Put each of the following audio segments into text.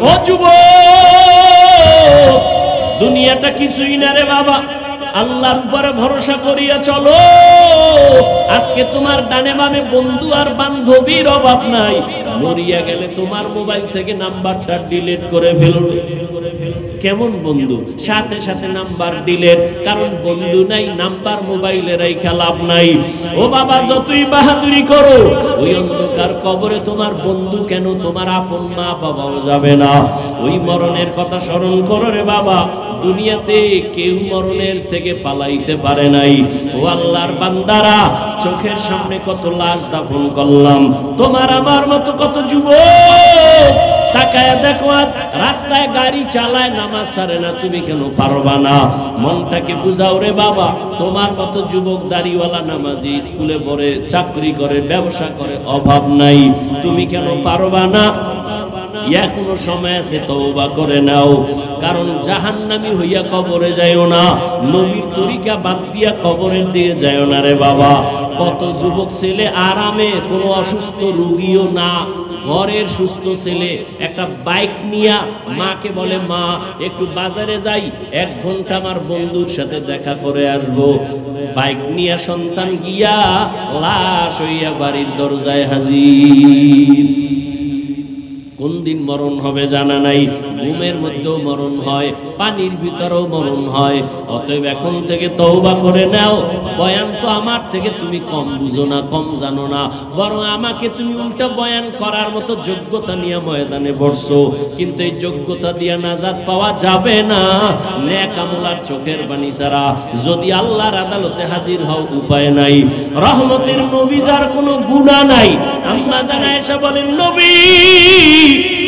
ও যুবক, দুনিয়াটা কিছুই না রে বাবা, আল্লাহর উপরে ভরসা করিয়া চলো। আজকে তোমার ডানে বামে বন্ধু আর বান্ধবীর অভাব নাই। মরিয়া গেলে তোমার মোবাইল থেকে নাম্বারটা ডিলিট করে ফেলবে। কেমন বন্ধু? সাথে সাথে নাম্বার ডিলিট, কারণ বন্ধু নাই, নাম্বার মোবাইলে রাইখা লাভ নাই। ও বাবা, যতই বাহাদুরি করো, ওই অন্ধকার কবরে তোমার বন্ধু কেন, তোমার আপন মা বাবাও যাবে না। ওই মরণের কথা স্মরণ করো রে বাবা। দুনিয়াতে কেউ মরণের থেকে পালাইতে পারে নাই। ও আল্লাহর বান্দারা, চোখের সামনে কত লাশ দাফন করলাম, তোমার আমার মতো কত যুবক তাকায় দেখো, আজ রাস্তায় গাড়ি চালায়, নামাজ ছাড়ে না, তুমি কেন পারবা না? মনটাকে বুঝাও রে বাবা। তোমার মতো যুবক দাড়িওয়ালা নামাজি, স্কুলে পড়ে, চাকরি করে, ব্যবসা করে, অভাব নাই, তুমি কেন পারবা না? এখনো সময় আছে, তওবা করে নাও। কারণ জাহান্নামী হইয়া কবরে যাইও না, নবীর তরিকা বাদ দিয়া কবরের দিকে যাইও না রে বাবা। কত যুবক ছেলে আরামে, কোনো অসুস্থ রোগীও না, ঘরের সুস্থ ছেলে একটা বাইক নিয়া মাকে বলে, মা একটু বাজারে যাই, 1 ঘন্টা আমার বন্ধুর সাথে দেখা করে আসবো। বাইক নিয়া সন্তান গিয়া লাশ হইয়া বাড়ির দরজায় হাজির। কোন দিন মরণ হবে জানা নাই। ঘুমের মধ্যেও মরণ হয়, পানির ভিতরেও মরণ হয়। অতএব এখন থেকে তওবা করে নাও। বয়ান তো আমার থেকে তুমি কম বুঝো না, কম জানো না, বরং আমাকে তুমি উল্টা বয়ান করার মতো যোগ্যতা নিয়ে ময়দানে বসছো। কিন্তু এই যোগ্যতা দিয়ে নাজাত পাওয়া যাবে না নেক আমল আর চোখের বাণী ছাড়া। যদি আল্লাহর আদালতে হাজির হও, উপায় নাই। রহমতের নবী, যার কোনো গুনাহ নাই, আম্মা জান আয়েশা বলেন, নবী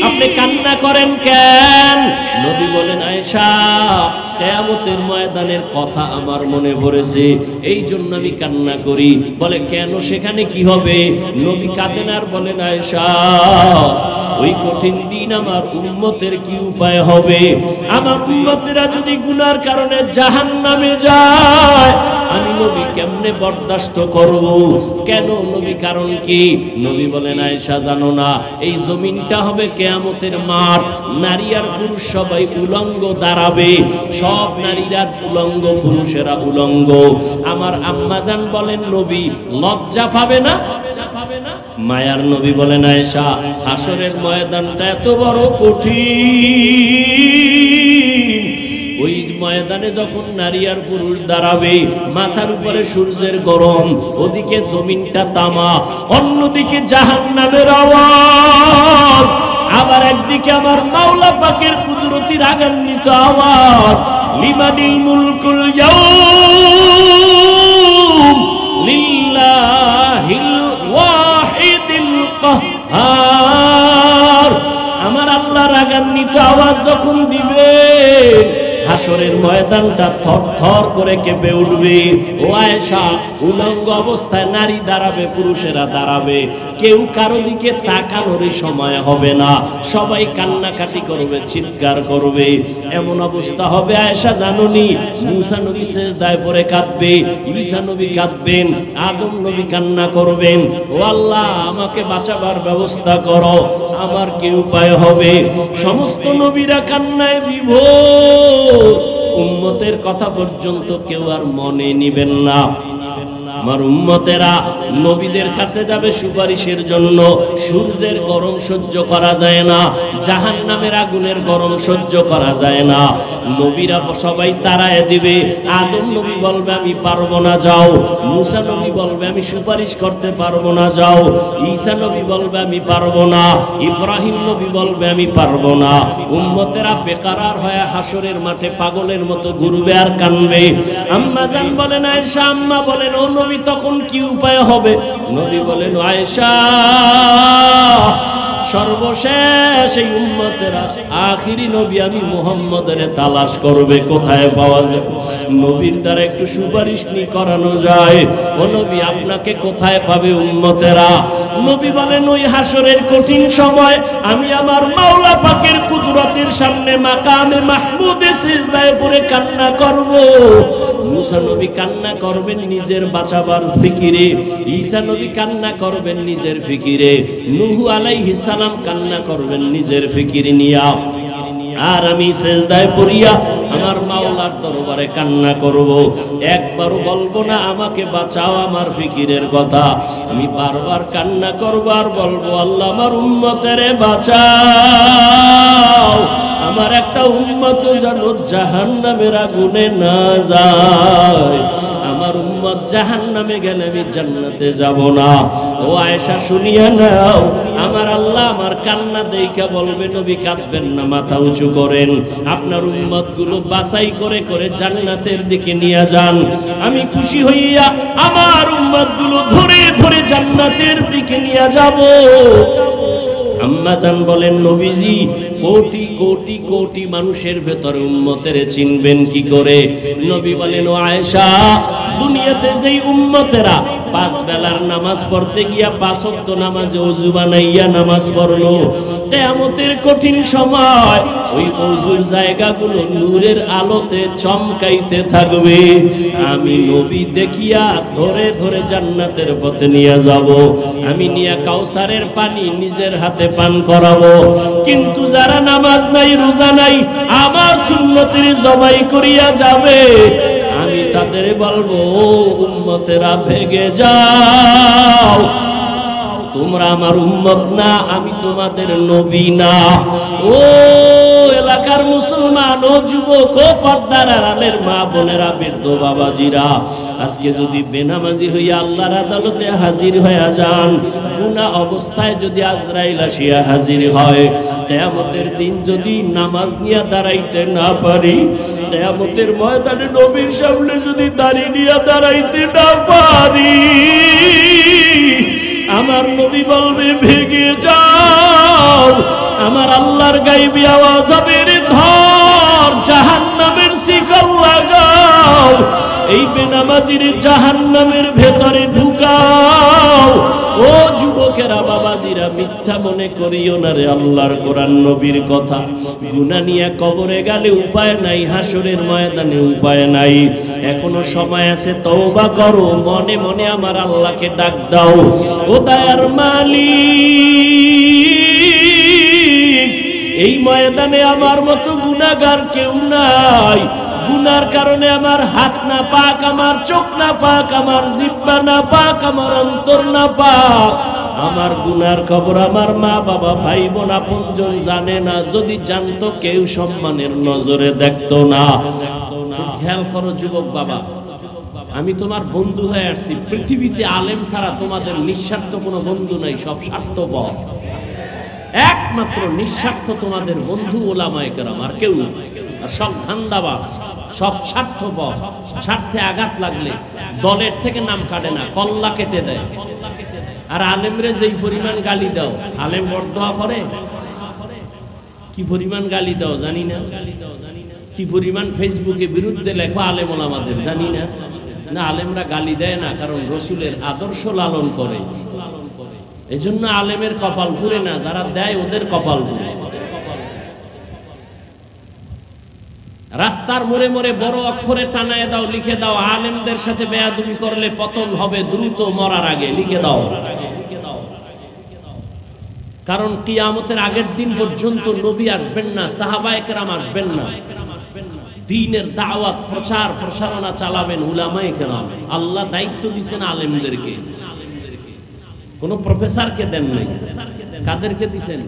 আপনি কান্না করেন কেন? নবী বলেন, আয়েশা কিয়ামতের ময়দানের কথা আমার মনে পড়েছে, এই জন্য আমি কান্না করি। বলে, কেন, সেখানে কি হবে? নবী কাঁদেন আর বলেন, আয়েশা ওই কঠিন দিন আমার উম্মতের কি উপায় হবে? আমার উম্মতেরা যদি গুনার কারণে জাহান্নামে যায়, আমি নবী কেমনে বরদাস্ত করব? কেন নবী, কারণ কি? নবী বলেন, আয়েশা জানো না, এই জমিনটা হবে কিয়ামতের মাঠ, নারী আর পুরুষ সবাই উলঙ্গ দাঁড়াবে, সব নারীরা উলঙ্গ, পুরুষেরা উলঙ্গ। আমার আম্মাজান বলেন, নবী লজ্জা পাবে না? মায়ার নবী বলেন, আয়েশা হাসরের ময়দানটা এত বড় কঠিন, ওই ময়দানে যখন নারী আর পুরুষ দাঁড়াবে, মাথার উপরে সূর্যের গরম, ওদিকে জমিনটা তামা, অন্যদিকে জাহান্নামের আওয়াজ, আবার একদিকে আমার মাওলা পাকের কুদরতি রাগান্বিত আওয়াজ, লিমানিল মুলকুল ইয়াউম লিল্লাহিল ওয়াহিদিল কাহ্হার। আমার আল্লাহ রাগান্বিত আওয়াজ যখন দিবে, হাসরের ময়দানটা থরথর করে কেঁপে উঠবে। ও আয়েশা, উলঙ্গ অবস্থায় নারী দাঁড়াবে, পুরুষেরা দাঁড়াবে, কেউ কারো দিকে তাকানোরই সময় হবে না, সবাই কান্নাকাটি করবে, চিৎকার করবে। এমন অবস্থা হবে আয়েশা জানোনি, মুসা নবী সিজদায় পড়ে কাঁদবে, ঈসা নবী কাঁদবেন, আদম নবী কান্না করবেন, ও আল্লাহ আমাকে বাঁচাবার ব্যবস্থা করো, আমার কি উপায় হবে? সমস্ত নবীরা কান্নায় বিভোর। উম্মতের কথা পর্যন্ত কেউ আর মনে নিবেন না। আমার উম্মতেরা নবীদের কাছে যাবে সুপারিশের জন্য। সূর্যের গরম সহ্য করা যায় না, জাহান্নামের আগুনের গরম সহ্য করা যায় না। নবীরা সবাই তাড়ায় দিবে। আদম নবী বলবে, আমি পারবো না, যাও। মুসা নবী বলবে, আমি সুপারিশ করতে পারবো না, যাও। ঈসা নবী বলবে, আমি পারবো না। ইব্রাহিম নবী বলবে, আমি পারবো না। উম্মতেরা বেকারার হয়ে হাসরের মাঠে পাগলের মতো ঘুরবে আর কানবে। আম্মা জান বলেন, আয়েশা আম্মা বলেন, ও নবী তখন কি উপায় হবে? নবী বলেন, আয়েশা সর্বশেষ এই উম্মতেরা আখিরি নবী আমি মুহাম্মদের তালাশ করবে, কোথায় পাওয়া যাবে? নবীর দ্বারা একটু সুপারিশ নি করানো যায়। ও নবী আপনাকে কোথায় পাবে উম্মতেরা? নবী বলেন, ওই হাসরের কঠিন সময় আমি আমার মাওলা পাকের কুদরতের সামনে মাকামে মাহমুদে সিজদায় পড়ে কান্না করব। মুসা নবী কান্না করবেন নিজের বাঁচাবার ফিকিরে, ঈসা নবী কান্না করবেন নিজের ফিকিরে, নূহ আলাইহিস সালাম কান্না করবেন নিজের ফিকিরে নিয়া। আর আমি সিজদায় পড়িয়া আমার মাওলার দরবারে কান্না করব। একবারও বলবো না আমাকে বাঁচাও আমার ফিকিরের কথা, আমি বারবার কান্না করব আর বলবো আল্লাহ আমার উম্মতের বাঁচাও, আমার একটা উম্মত যেন জাহান্নামের আগুনে না যায়, আমার উম্মত জাহান্নামে গেলে আমি জান্নাতে যাব না। ও আয়েশা শুনিয়া নাও, আমার আল্লাহ আমার কান্না দেইখা বলবে নবী কাঁদবেন না, মাথা উঁচু করেন, আপনার উম্মত গুলো বাছাই করে করে জান্নাতের দিকে নিয়ে যান। আমি খুশি হইয়া আমার উম্মত গুলো ধরে ধরে জান্নাতের দিকে নিয়ে যাব। আম্মা জান বলেন নবীজি কোটি কোটি কোটি মানুষের ভেতরে উম্মতের চিনবেন কি করে? নবী বলেন ও আয়েশা, দুনিয়াতে যেই উম্মতেরা 5 বেলার নামাজ পড়তে গিয়া 5 ওয়াক্ত নামাজে ওযু বানাইয়া নামাজ পড়লো, কিয়ামতের কঠিন সময় ওই ওযুর জায়গাগুলো নূরের আলোতে চমকাইতে থাকবে। আমি নবী দেখিয়া ধরে ধরে জান্নাতের পথে নিয়ে যাব, আমি নিয়া কাউসারের পানি নিজের হাতে পান করাবো। কিন্তু যারা নামাজ নাই রোজা নাই আমার সুন্নতের জবাই করিয়া যাবে, আমি তাদের বলবো উম্মতেরা ভেগে যাও, তোমরা আমার উম্মত না, আমি তোমাদের নবী না। ও এলাকার মুসলমান, ও যুবক, ও পর্দার আড়ালের মা বোনেরা, বৃদ্ধ বাবাজিরা, আজকে যদি বেনামাজি হইয়া আল্লাহর আদালতে হাজির হয়ে যান, গুনাহ অবস্থায় যদি আজরাইল আসিয়া হাজির হয়, কিয়ামতের দিন যদি নামাজ নিয়ে দাঁড়াইতে না পারি, কিয়ামতের ময়দানে নবীর সামনে যদি দাঁড়িয়ে নিয়ে দাঁড়াইতে না পারি, আমার নবী বলবে ভেগে যাও, আমার আল্লাহর গায়বী আওয়াজ হবে রে ধর, জাহান্নামের শিকল লাগাও, এই বেনামাজির জাহান্নামের ভেতরে ঢুকাও। ও যুবকেরা বাবাজিরা, মিথ্যা মনে করিও না রে আল্লাহর কোরআন নবীর কথা। গুনাহ নিয়ে কবরে গেলে উপায় নাই, হাসরের ময়দানে উপায় নাই, এখনো সময় আছে, তওবা করো, মনে মনে আমার আল্লাহকে ডাক দাও। ও দয়ার মালিক, এই ময়দানে আমার মতো গুনাহগার কেউ নাই, গুনার কারণে আমার হাত না পাক, আমার চোখ না পাক, আমার জিহ্বা না পাক, আমার অন্তর না পাক, আমার গুনার খবর আমার মা বাবা ভাই বোন আপনজন জানে না, যদি জানতো কেউ সম্মানের নজরে দেখতো না। খেয়াল করো যুবক বাবা, আমি তোমার বন্ধু হয়ে আসছি, পৃথিবীতে আলেম ছাড়া তোমাদের নিঃস্বার্থ কোনো বন্ধু নাই, সব স্বার্থপর। একমাত্র নিঃস্বার্থ তোমাদের বন্ধু ওলামায়ে কেরাম, আর কেউ না। আর সব ধান্দাবাজ, সব স্বার্থপর, স্বার্থে আঘাত লাগলে দলের থেকে নাম কাটে না, কল্লা কেটে দেয়। আর আলেমরে যেই পরিমাণ গালি দাও, আলেম বরদোয়া করে, কি পরিমাণ গালি দাও জানি না, কি পরিমাণ ফেসবুকে বিরুদ্ধে লেখো আলেম ওলামাদের জানি না। না, আলেমরা গালি দেয় না, কারণ রসুলের আদর্শ লালন করে, এজন্য আলেমের কপাল পুড়ে না, যারা দেয় ওদের কপাল পুড়ে। রাস্তার মোড়ে মোড়ে বড় অক্ষরে টানায় দাও, লিখে দাও, আলেমদের সাথে বেয়াদবি করলে পতন হবে দ্রুত মরার আগে, লিখে দাও। কারণ কিয়ামতের আগের দিন পর্যন্ত নবী আসবেন না, সাহাবায়ে কেরাম আসবেন না, দ্বীনের দাওয়াত প্রচার প্রসারণা চালাবেন উলামায়ে কেরাম। আল্লাহ দায়িত্ব দিয়েছেন আলেমদেরকে, কোন প্রফেসরকে দেন নাই। কাদেরকে দিবেন?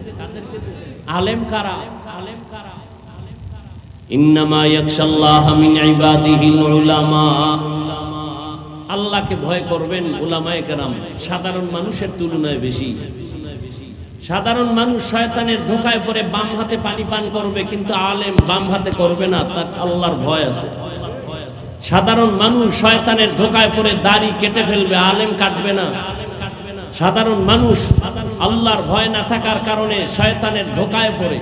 আলেম কারা? ইন্নামা ইয়াখশাল্লাহা মিন ইবাদিহিল উলামা, আল্লাহকে ভয় করবেন উলামায়ে কেরাম সাধারণ মানুষের তুলনায় বেশি। সাধারণ মানুষ শয়তানের ধোঁকায় পড়ে বাম হাতে পানি পান করবে, কিন্তু আলেম বাম হাতে করবে না, তার আল্লাহর ভয় আছে। সাধারণ মানুষ শয়তানের ধোঁকায় পড়ে দাড়ি কেটে ফেলবে, আলেম কাটবে না। সাধারণ মানুষ আল্লাহর ভয় না থাকার কারণে শয়তানের ধোঁকায় পড়ে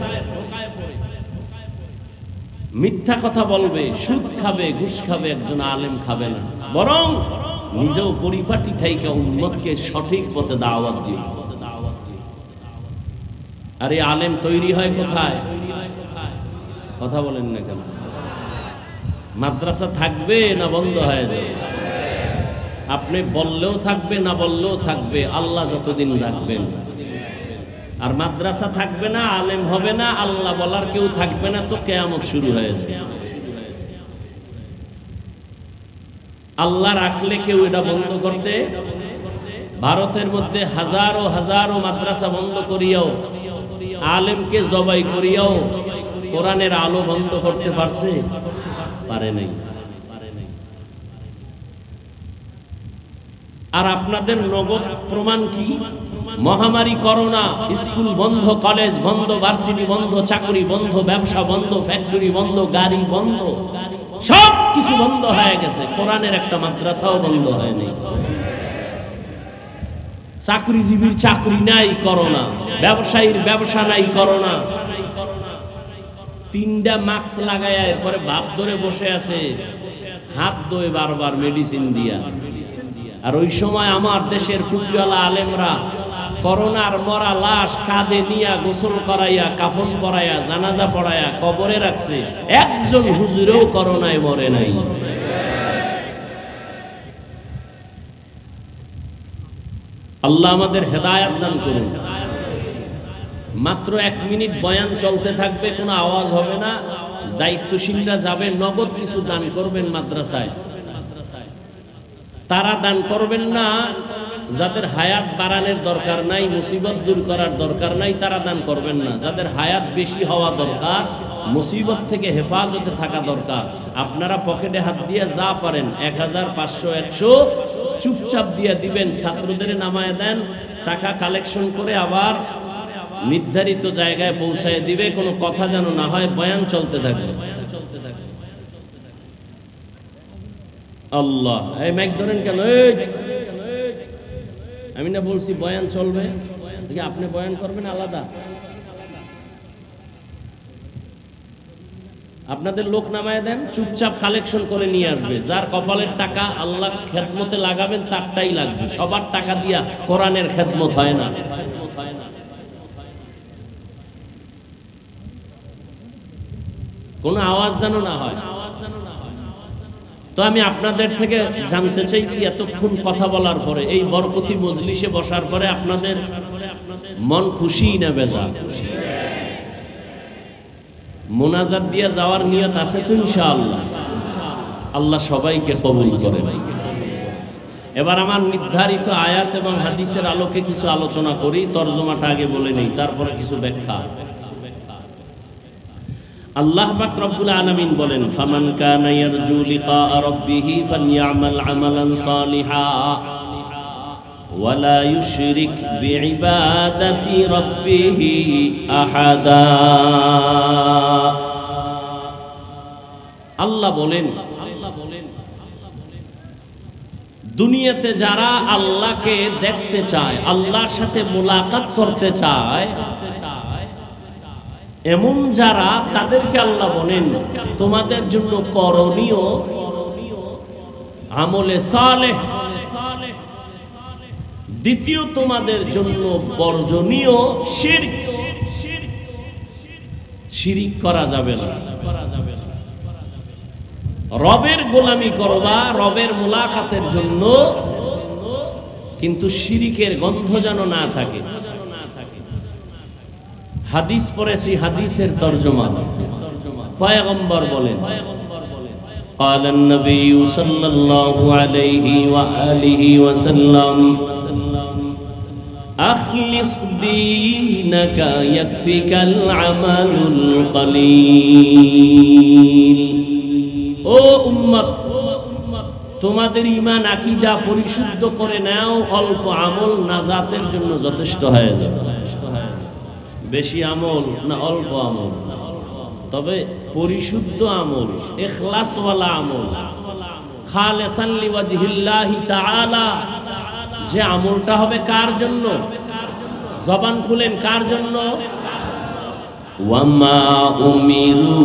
মিথ্যা কথা বলবে, সুদ খাবে, ঘুষ খাবে, একজন আলেম খাবে না, বরং নিজেও পরিপাটি থাইকা উম্মতকে সঠিক পথে দাওয়াত দিবে। আর এই আলেম তৈরি হয় কোথায়? কথা বলেন না কেন? মাদ্রাসা থাকবে না বন্ধ হয়ে যাবে? আপনি বললেও থাকবে, না বললেও থাকবে, আল্লাহ যতদিন রাখবেন। আর মাদ্রাসা থাকবে না, আলেম হবে না, আল্লাহ বলার কেউ থাকবে না, তো কিয়ামত শুরু হয়ে যাবে। আল্লাহ রাখলে কেউ এটা বন্ধ করতে, ভারতের মধ্যে হাজারো হাজারো মাদ্রাসা বন্ধ করিয়াও, আলেমকে জবাই করিয়াও কোরআনের আলো বন্ধ করতে পারছে? পারে নাই। আর আপনাদের নগদ প্রমাণ কি? মহামারী করোনা, স্কুল বন্ধ, কলেজ বন্ধ, ভার্সিটি বন্ধ, চাকরি বন্ধ, ব্যবসা বন্ধ, ফ্যাক্টরি বন্ধ, গাড়ি বন্ধ, সব কিছু বন্ধ হয়ে গেছে, কোরআনের একটা মাদ্রাসাও বন্ধ হয়নি। চাকরিজীবীর চাকরি নাই করোনা, ব্যবসায়ীর ব্যবসা নাই করোনা। তিনটা মাস্ক লাগায় এরপরে ভাব ধরে বসে আছে, হাত ধোয় বারবার মেডিসিন দিয়া। আর ওই সময় আমার দেশের টুপিওয়ালা আলেমরা করোনার মরা লাশ কাঁধে নিয়া গোসল করাইয়া, কাফন পরাইয়া, জানাজা পড়াইয়া কবরে রাখছে, একজন হুজুরেও করোনায় মরে নাই। আল্লাহ আমাদের হেদায়েত দান করুন। মাত্র 1 মিনিট বয়ান চলতে থাকবে, কোনো আওয়াজ হবে না। দায়িত্বশীলরা যাবে, নগদ কিছু দান করবেন মাদ্রাসায়। তারা দান করবেন না যাদের হায়াত বাড়ানোর দরকার নাই, মুসিবত দূর করার দরকার নাই, তারা দান করবেন না। যাদের হায়াত বেশি হওয়া দরকার, মুসিবত থেকে হেফাজতে থাকা দরকার, আপনারা পকেটে হাত দিয়ে যা পারেন 1000, 500, 100 চুপচাপ দিয়ে দিবেন। ছাত্রদের নামায় দেন, টাকা কালেকশন করে আবার নির্ধারিত জায়গায় পৌঁছায় দিবে। কোনো কথা যেন না হয়, বয়ান চলতে থাকবে। আল্লাহ, এই মাইক ধরেন কেন? আমি না বলছি বয়ান চলবে, আপনি বয়ান করবেন আলাদা। আপনাদের লোক নামায় দেন, চুপচাপ কালেকশন করে নিয়ে আসবে। যার কপালের টাকা আল্লাহ খেদমতে লাগাবেন তারটাই লাগবে। সবার টাকা দিয়া কোরআনের খেদমত হয় না। কোনো আওয়াজ যেন না হয়। তো আমি আপনাদের থেকে জানতে চাইছি, এতক্ষণ কথা বলার পরে, এই বরকতি মজলিসে বসার পরে আপনাদের মন খুশি না বেজার? মোনাজাত দিয়ে যাওয়ার নিয়ত আছে তো ইনশাআল্লাহ? আল্লাহ সবাইকে কবুল করে। এবার আমার নির্ধারিত আয়াত এবং হাদিসের আলোকে কিছু আলোচনা করি। তরজমাটা আগে বলে নেই, তারপরে কিছু ব্যাখ্যা। আল্লাহ পাক রব্বুল আলামিন বলেন, ফামান কানা ইয়ারজু লিকা রাব্বিহি ফালইআমাল আমালান সালিহা ওয়ালা ইউশরিক বিইবাদাতি রাব্বিহি আহাদা। আল্লাহ বলেন, দুনিয়াতে যারা আল্লাহকে দেখতে চায়, আল্লাহর সাথে মুলাকাত করতে চায়, এমন যারা, তাদেরকে আল্লাহ বলেন তোমাদের জন্য করণীয় আমলে সালেহ। দ্বিতীয়, তোমাদের জন্য বর্জনীয় শিরক। শিরিক করা যাবে না। রবের গোলামি করবা রবের মুলাকাতের জন্য, কিন্তু শিরিকের গন্ধ যেন না থাকে। হাদিস পড়েছি, হাদিসের তরজমা পয়গম্বর বলেন, قال النبي صلى الله عليه وآله وسلم أخلص دينك يكفيك العمل القليل। ও উম্মত, তোমাদের ঈমান আকীদা পরিশুদ্ধ করে নাও, অল্প আমল নাজাতের জন্য যথেষ্ট হয়ে যাবে। বেশি আমল না অল্প আমল, তবে পরিশুদ্ধ আমল, ইখলাসওয়ালা আমল, খালিসান লিওয়াজহিল্লাহি তাআলা। যে আমলটা হবে কার জন্য? জবান খুলেন, কার জন্য? ওয়ামা উমিরু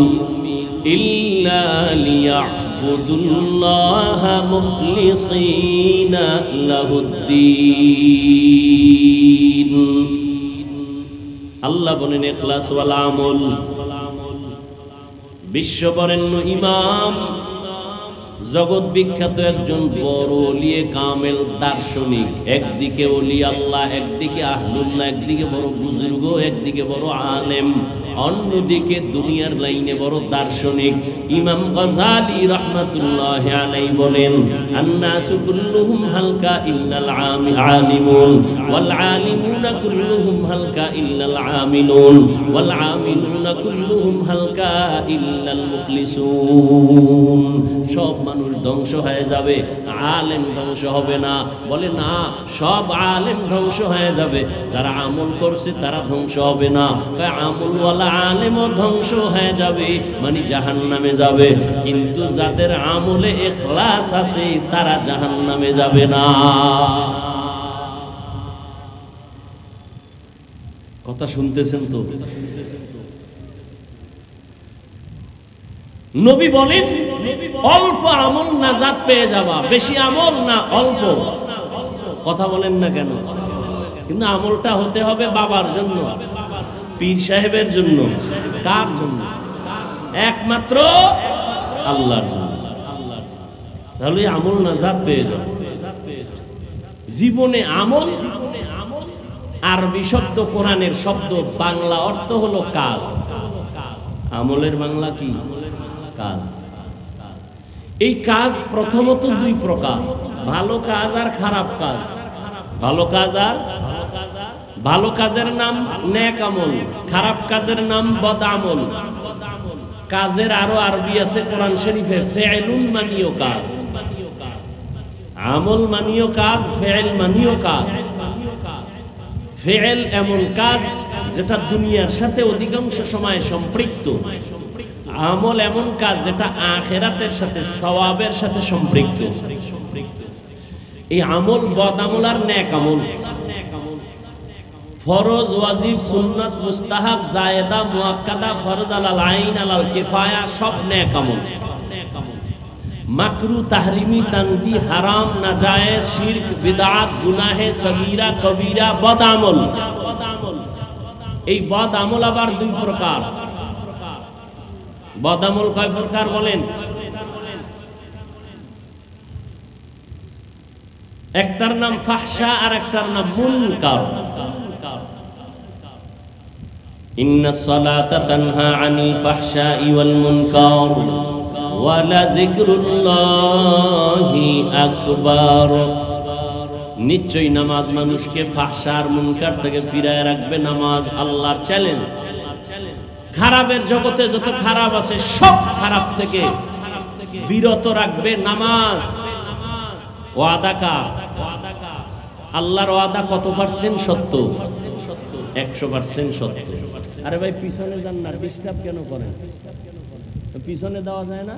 ইল্লা লিয়াবুদুল্লাহা মুখলিসিনা লাহুদ্দীন। আল্লাহ বলেন ইখলাসওয়ালা আমল, বিশ্ববরেণ্য ইমাম, জগৎ বিখ্যাত একজন বড় ওলিয়ে কামেল দার্শনিক, একদিকে ওলি আল্লাহ, একদিকে আহলুল্লাহ, একদিকে বড় বুজুর্গ, একদিকে বড় আলেম, অন্যদিকে দুনিয়ার লাইনে বড় দার্শনিক। ইমাম গাযালি রাহমাতুল্লাহি আলাইহি বলেন, আন্নাসু কুল্লুহুম হালকা ইল্লাল আলিমুন ওয়াল আলিমুনা কুল্লুহুম হালকা ইল্লাল আমিলুন ওয়াল আমিলুনা কুল্লুহুম হালকা ইল্লাল মুখলিসুন। সব মানুষ ধ্বংস হয়ে যাবে, আলেম ধ্বংস হবে না। বলে না, সব আলেম ধ্বংস হয়ে যাবে, যারা আমল করছে তারা ধ্বংস হবে না। আমলওয়ালা আলেমও ধ্বংস হয়ে যাবে, মানে জাহান্নামে যাবে, কিন্তু যাদের আমলে ইখলাস আছে তারা জাহান্নামে যাবে না। কথা শুনতেছেন তো? নবী বলেন, অল্প আমল নাজাত পেয়ে যাবা, বেশি আমল না, অল্প। কথা বলেন না কেন? কিন্তু আমলটা হতে হবে বাবার জন্য, পীর সাহেবের জন্য। কার জন্য? একমাত্র আল্লাহর জন্য। তাহলে আমল নাজাত পেয়ে যাবে। জীবনে আমল আরবি শব্দ, কোরআনের শব্দ, বাংলা অর্থ হলো কাজ। আমলের বাংলা কি? কাজ। এই কাজ প্রথমত দুই প্রকার, ভালো কাজ আর খারাপ কাজ। ভালো কাজ আর ভালো কাজের নাম নেক আমল, খারাপ কাজের নাম বদ আমল। কাজের আরো আরবি আছে কোরআন শরীফে, ফেইলুন মানিও কাজ। আমল মানিও কাজ, ফেইল মানিও কাজ। ফেইল এমন কাজ যেটা দুনিয়ার সাথে অধিকাংশ সময় সম্পৃক্ত। আমল এমন কাজ যেটা আখিরাতের সাথে, সওয়াবের সাথে সম্পৃক্ত। এই আমল বদ আমল আর নেক আমল। ফরজ, ওয়াজিব, সুন্নাত, মুস্তাহাব, জায়েদা, মুআক্কাদা, ফরজ আলাল আইন, আলাল কিফায়া সব নেক আমল। মাকরু, তাহরিমি, তানজি, হারাম, নাজায়েজ, শিরক, বিদআত, গুনাহে সগীরা, কবীরা বদ আমল। এই বদ আমল আবার দুই প্রকার। বদ আমল কয় প্রকার বলেন? একটার নাম ফাহশা আর একটার নাম মুনকার। ইন্নাস সালাতা তানহা আনিল ফাহশাই ওয়াল মুনকার ওয়া লাযিকরুল্লাহি আকবার। নিশ্চয়ই নামাজ মানুষকে ফাহশা আর মুনকার থেকে ফিরায় রাখবে। নামাজ আল্লাহর চ্যালেঞ্জ। খারাপের জগতে যত খারাপ আছে সব খারাপ থেকে বিরত রাখবে নামাজ। ওয়াদা কার? আল্লাহর ওয়াদা কত পার্সেন্ট সত্য? 100% সত্য। আরে ভাই পিছনে যান না, ডিস্টার্ব কেন করেন? পিছনে দেওয়া যায় না?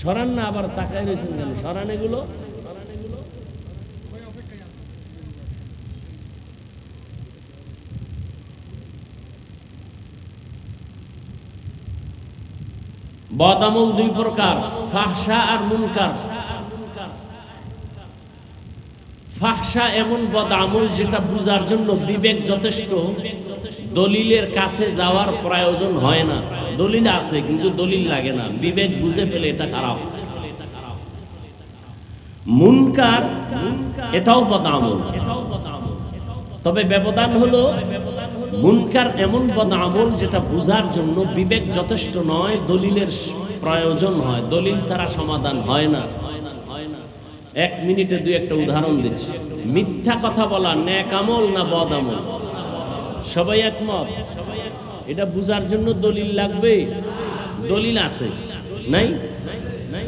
সরান না, আবার তাকায় রয়েছেন কেন? সরান এগুলো। বদ আমল দুই প্রকার, ফাহশা আর মুনকার। ফাহশা এমন বদ আমল যেটা বুঝার জন্য বিবেক যথেষ্ট, দলিলের কাছে যাওয়ার প্রয়োজন হয় না। দলিল আছে কিন্তু দলিল লাগে না, বিবেক বুঝে ফেলে এটা খারাপ। মুনকার এটাও বদ আমল, তবে ব্যবধান হলো মুনকার এমন বদ আমল যেটা বুঝার জন্য বিবেক যথেষ্ট নয়, দলিলের প্রয়োজন হয়। দলিল ছাড়া সমাধান হয় না। 1 মিনিটে দুই একটা উদাহরণ দিচ্ছি। মিথ্যা কথা বলা নেক আমল না বদ আমল? সবাই একমত? এটা বুঝার জন্য দলিল লাগবে। দলিল আছে নাই?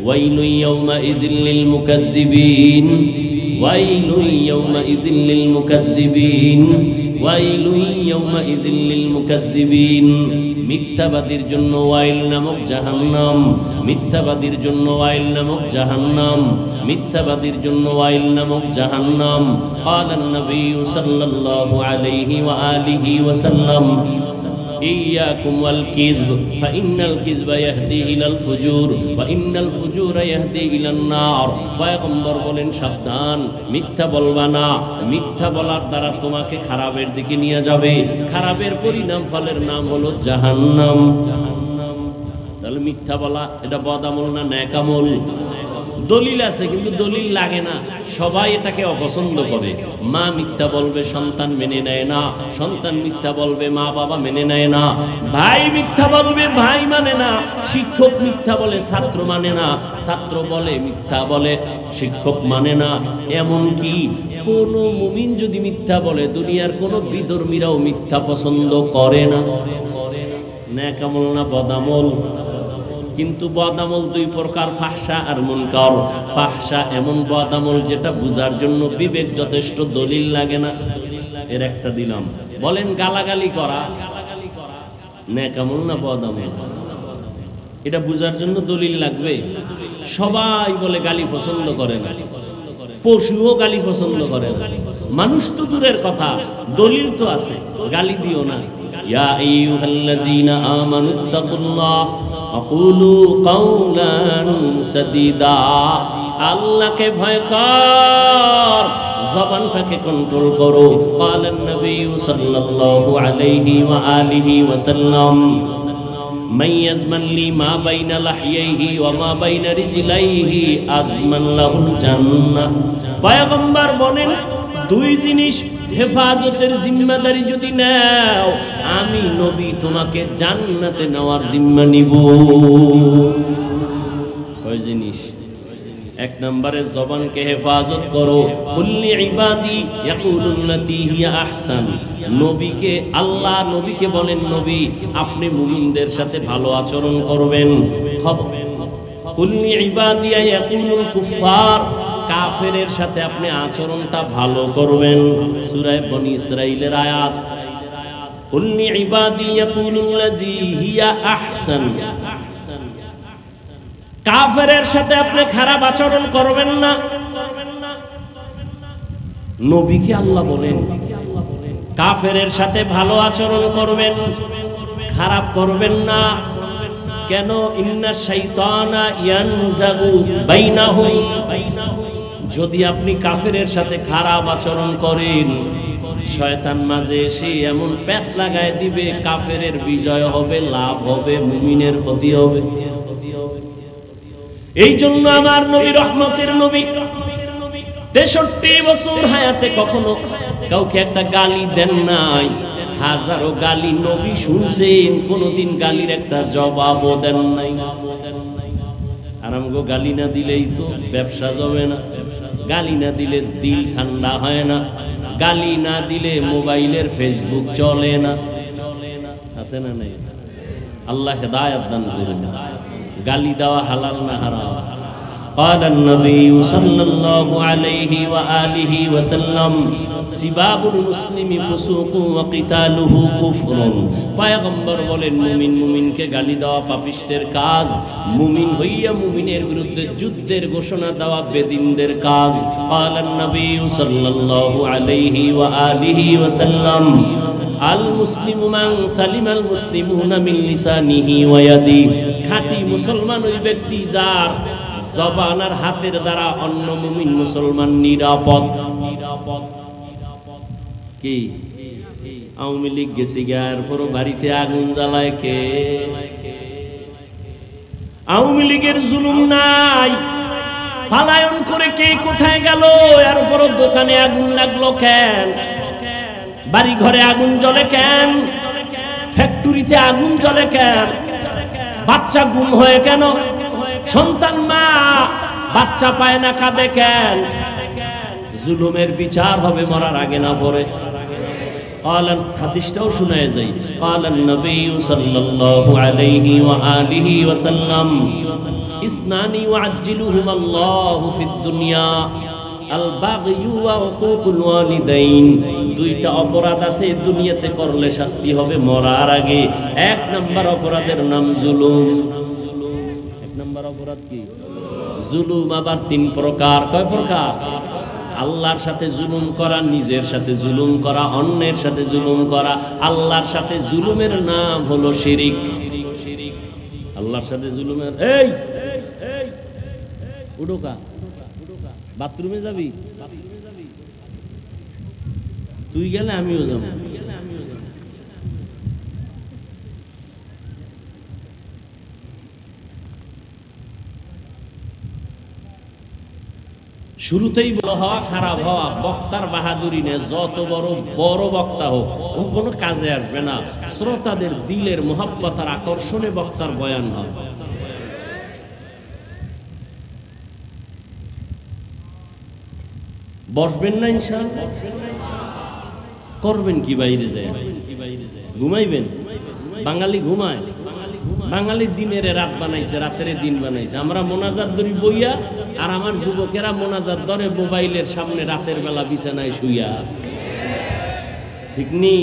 ওয়াইলু ইয়াউমাইযিল লিল মুকাজ্জিবিন, ওয়াইলু ইয়াউমাইযিল লিল মুকাজ্জিবিন, ওয়াইলু ইয়াউমাইযিল লিল মুকাজ্জিবিন। মিথ্যাবাদীর জন্য ওয়াইল নামক জাহান্নাম, মিথ্যাবাদীর জন্য ওয়াইল নামক জাহান্নাম, মিথ্যাবাদীর জন্য ওয়াইল নামক জাহান্নাম। ক্বালান নবী সাল্লাল্লাহু আলাইহি ওয়া আলিহি ওয়া সাল্লাম, ইয়াকুম ওয়াল কিযব ফাইন্নাল কিযবা ইয়াহদি ইলাল ফুজুর ওয়া ইন্নাল ফুজুরা ইয়াহদি ইলান নার। পয়গম্বর বলেন সাবধান, মিথ্যা বলবা না, মিথ্যা বলার দ্বারা তোমাকে খারাপের দিকে নিয়ে যাবে, খারাপের পরিণাম ফলের নাম হলো জাহান্নাম। তাহলে মিথ্যা বলা এটা বদ আমল না নেক আমল? দলিল আছে কিন্তু দলিল লাগে না, সবাই এটাকে অপছন্দ করে। মা মিথ্যা বলবে সন্তান মেনে নেয় না, সন্তান মিথ্যা বলবে মা বাবা মেনে নেয় না, ভাই মিথ্যা বলবে ভাই মানে না, শিক্ষক মিথ্যা বলে ছাত্র মানে না, ছাত্র বলে মিথ্যা বলে শিক্ষক মানে না। এমন কি কোন মুমিন যদি মিথ্যা বলে দুনিয়ার কোন বিধর্মীরাও মিথ্যা পছন্দ করে না। নেক আমল না বদ আমল? কিন্তু বদ আমল দুই প্রকার, ফাহশা আর মুনকার। ফাহশা এমন বদ আমল যেটা বুঝার জন্য বিবেক যথেষ্ট, দলিল লাগে না। এর একটা দিলাম, বলেন গালাগালি করা নেক আমল না বদ আমল? এটা বুঝার জন্য দলিল লাগবে। সবাই বলে গালি পছন্দ করে না, পশুও গালি পছন্দ করে না, মানুষ তো দূরের কথা, দলিল তো আছে, গালি দিও না। ইয়া আইয়ুহাল্লাযীনা আমানুত্তাকুল্লাহ আকুলু কাওলান সাদীদা। আল্লাহকে ভয় কর, জবানটাকে কন্ট্রোল করো। ক্বালান নবী সাল্লাল্লাহু আলাইহি ওয়া আলিহি ওয়াসাল্লাম মান ইয়াজমান লি মা বাইনা লাহইহি ওয়া মা বাইনা রিজলাইহি আজমান লাহুল জান্নাহ। পয়গম্বর বলেন দুই জিনিস হেফাজতের জিম্মাদারি যদি নাও, আমি নবী তোমাকে জান্নাতে নেওয়ার জিম্মা নিব। ওই জিনিস এক নম্বরে জবানকে হেফাজত করো। কুল্লি ইবাদি ইয়াকুলুল্লাতী হিয়া আহসান। নবীকে আল্লাহ নবীকে বলেন নবী আপনি মুমিনদের সাথে ভালো আচরণ করবেন। কুল্লি ইবাদি ইয়াকুলুল কুফার, কাফেরের সাথে আপনি আচরণটা ভালো করবেন। সূরা বনী ইসরাঈলের আয়াত। কুল্লি ইবাদি ইয়াকুলুল্লাযী হিয়া আহসান। কাফেরের সাথে আপনি খারাপ আচরণ করবেন না। নবীকে আল্লাহ বলেন কাফেরের সাথে ভালো আচরণ করবেন, খারাপ করবেন না। কেন? ইন্না শাইতানা ইয়ানজাগু বাইনাহুম। যদি আপনি কাফেরের সাথে খারাপ আচরণ করেন, শয়তান মাঝে এসে এমন প্যাঁচ লাগায় দিবে, কাফেরের বিজয় হবে, লাভ হবে, মুমিনের ক্ষতি হবে। এই জন্য আমার নবী রহমতের নবী 63 বছর হায়াতে কখনো কাউকে একটা গালি দেন নাই। হাজারো গালি নবী শুনছেন, কোনদিন গালির একটা জবাবও দেন নাই। আর আমগো গালি না দিলেই তো ব্যবসা জমে না, গালি না দিলে দিল ঠান্ডা হয় না, গালি না দিলে মোবাইলের ফেসবুক চলে না। আছে না নাই? আল্লাহ হেদায়েত দান করুন। গালি দেওয়া হালাল না হারাম? قال النبي صلى الله عليه وآله وسلم سباب المسلم فسوق وقتاله كفر। পয়গম্বর বলেন মুমিন মুমিনকে গালি দেওয়া পাপিষ্টের কাজ, মুমিন হইয়া মুমিনের বিরুদ্ধে যুদ্ধের ঘোষণা দেওয়া বেদিনদের কাজ। قال النبي صلى الله عليه وآله وسلم আল মুসলিমু মান সালিমাল মুসলিমুনা মিন লিসানিহি ওয়া ইয়াদিহি। খাঁটি মুসলমান ওই ব্যক্তি যার জবান আর হাতের দ্বারা অন্য মুমিন মুসলমান নিরাপদ। কি আওয়ামী লীগ গেছে গায়ের পর বাড়িতে আগুন জ্বালায় কে? আওয়ামী লীগের জুলুম নাই, পালায়ন করে কে কোথায় গেল? এর উপর দোকানে আগুন লাগলো কেন? বাড়ি ঘরে আগুন জ্বলে কেন? ফ্যাক্টরিতে আগুন জ্বলে কেন? বাচ্চা গুম হয়ে কেন? সন্তান মা বাচ্চা পায় না, কাঁদে কেন? জুলুমের বিচার হবে মরার আগে না পরে। হাদিসটাও শোনায় যাই। قال النبي صلى الله عليه وآله وسلم اثنان يعجلهما الله في الدنيا البغي وعقوق الوالدين। দুইটা অপরাধ আছে দুনিয়াতে করলে শাস্তি হবে মরার আগে। এক নাম্বার অপরাধের নাম জুলুম। এক নাম্বার অপরাধ কি? জুলুম। আবার 3 প্রকার। কয় প্রকার? আল্লাহর সাথে জুলুম করা, নিজের সাথে জুলুম করা, অন্যের সাথে জুলুম করা। আল্লাহর সাথে জুলুমের নাম হলো শিরিক। আল্লাহর সাথে জুলুমের এই উডোকা বাথরুমে যাবি, তুই গেলে আমিও যাবো। শুরুতেই বড় হওয়া খারাপ হওয়া বক্তার বাহাদুরি নে, যত বড় বড় বক্তা হোক ও কোনো কাজে আসবে না। শ্রোতাদের দিলের মোহাব্বত আর আকর্ষণে বক্তার বয়ান হয়। বসবেন না ইনশাআল্লাহ? করবেন কি বাইরে যায়? ঘুমাইবেন? বাঙালি ঘুমায়? বাঙালি দিনের রাত বানাইছে, রাতের দিন বানাইছে। আমরা মোনাজাত ধরি বইয়া, আর আমার যুবকেরা মোনাজাত ধরে মোবাইলের সামনে রাতের বেলা বিছানায় শুইয়া। ঠিক নি?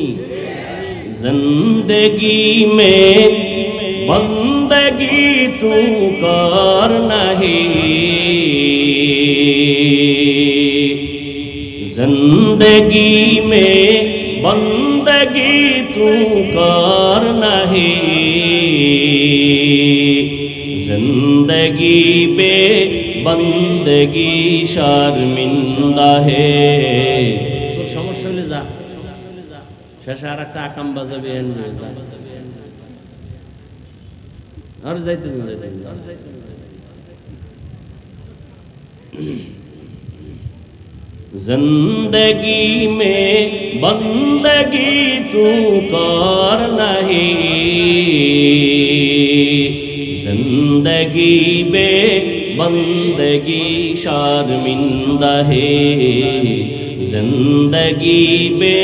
জিন্দেগি মে বন্দগি তু কর নাহি, जिंदगी में बंदगी तू कर नहीं, जिंदगी बे बंदगी शर्मिंदा है। तो समस्या হলে যা, শেষে আর একটা আকাম বাজাবে, আর যাইতে जिंदगी में बंदगी तू कर नहीं, जिंदगी बे बंदगी शर्मिंदा है, जिंदगी बे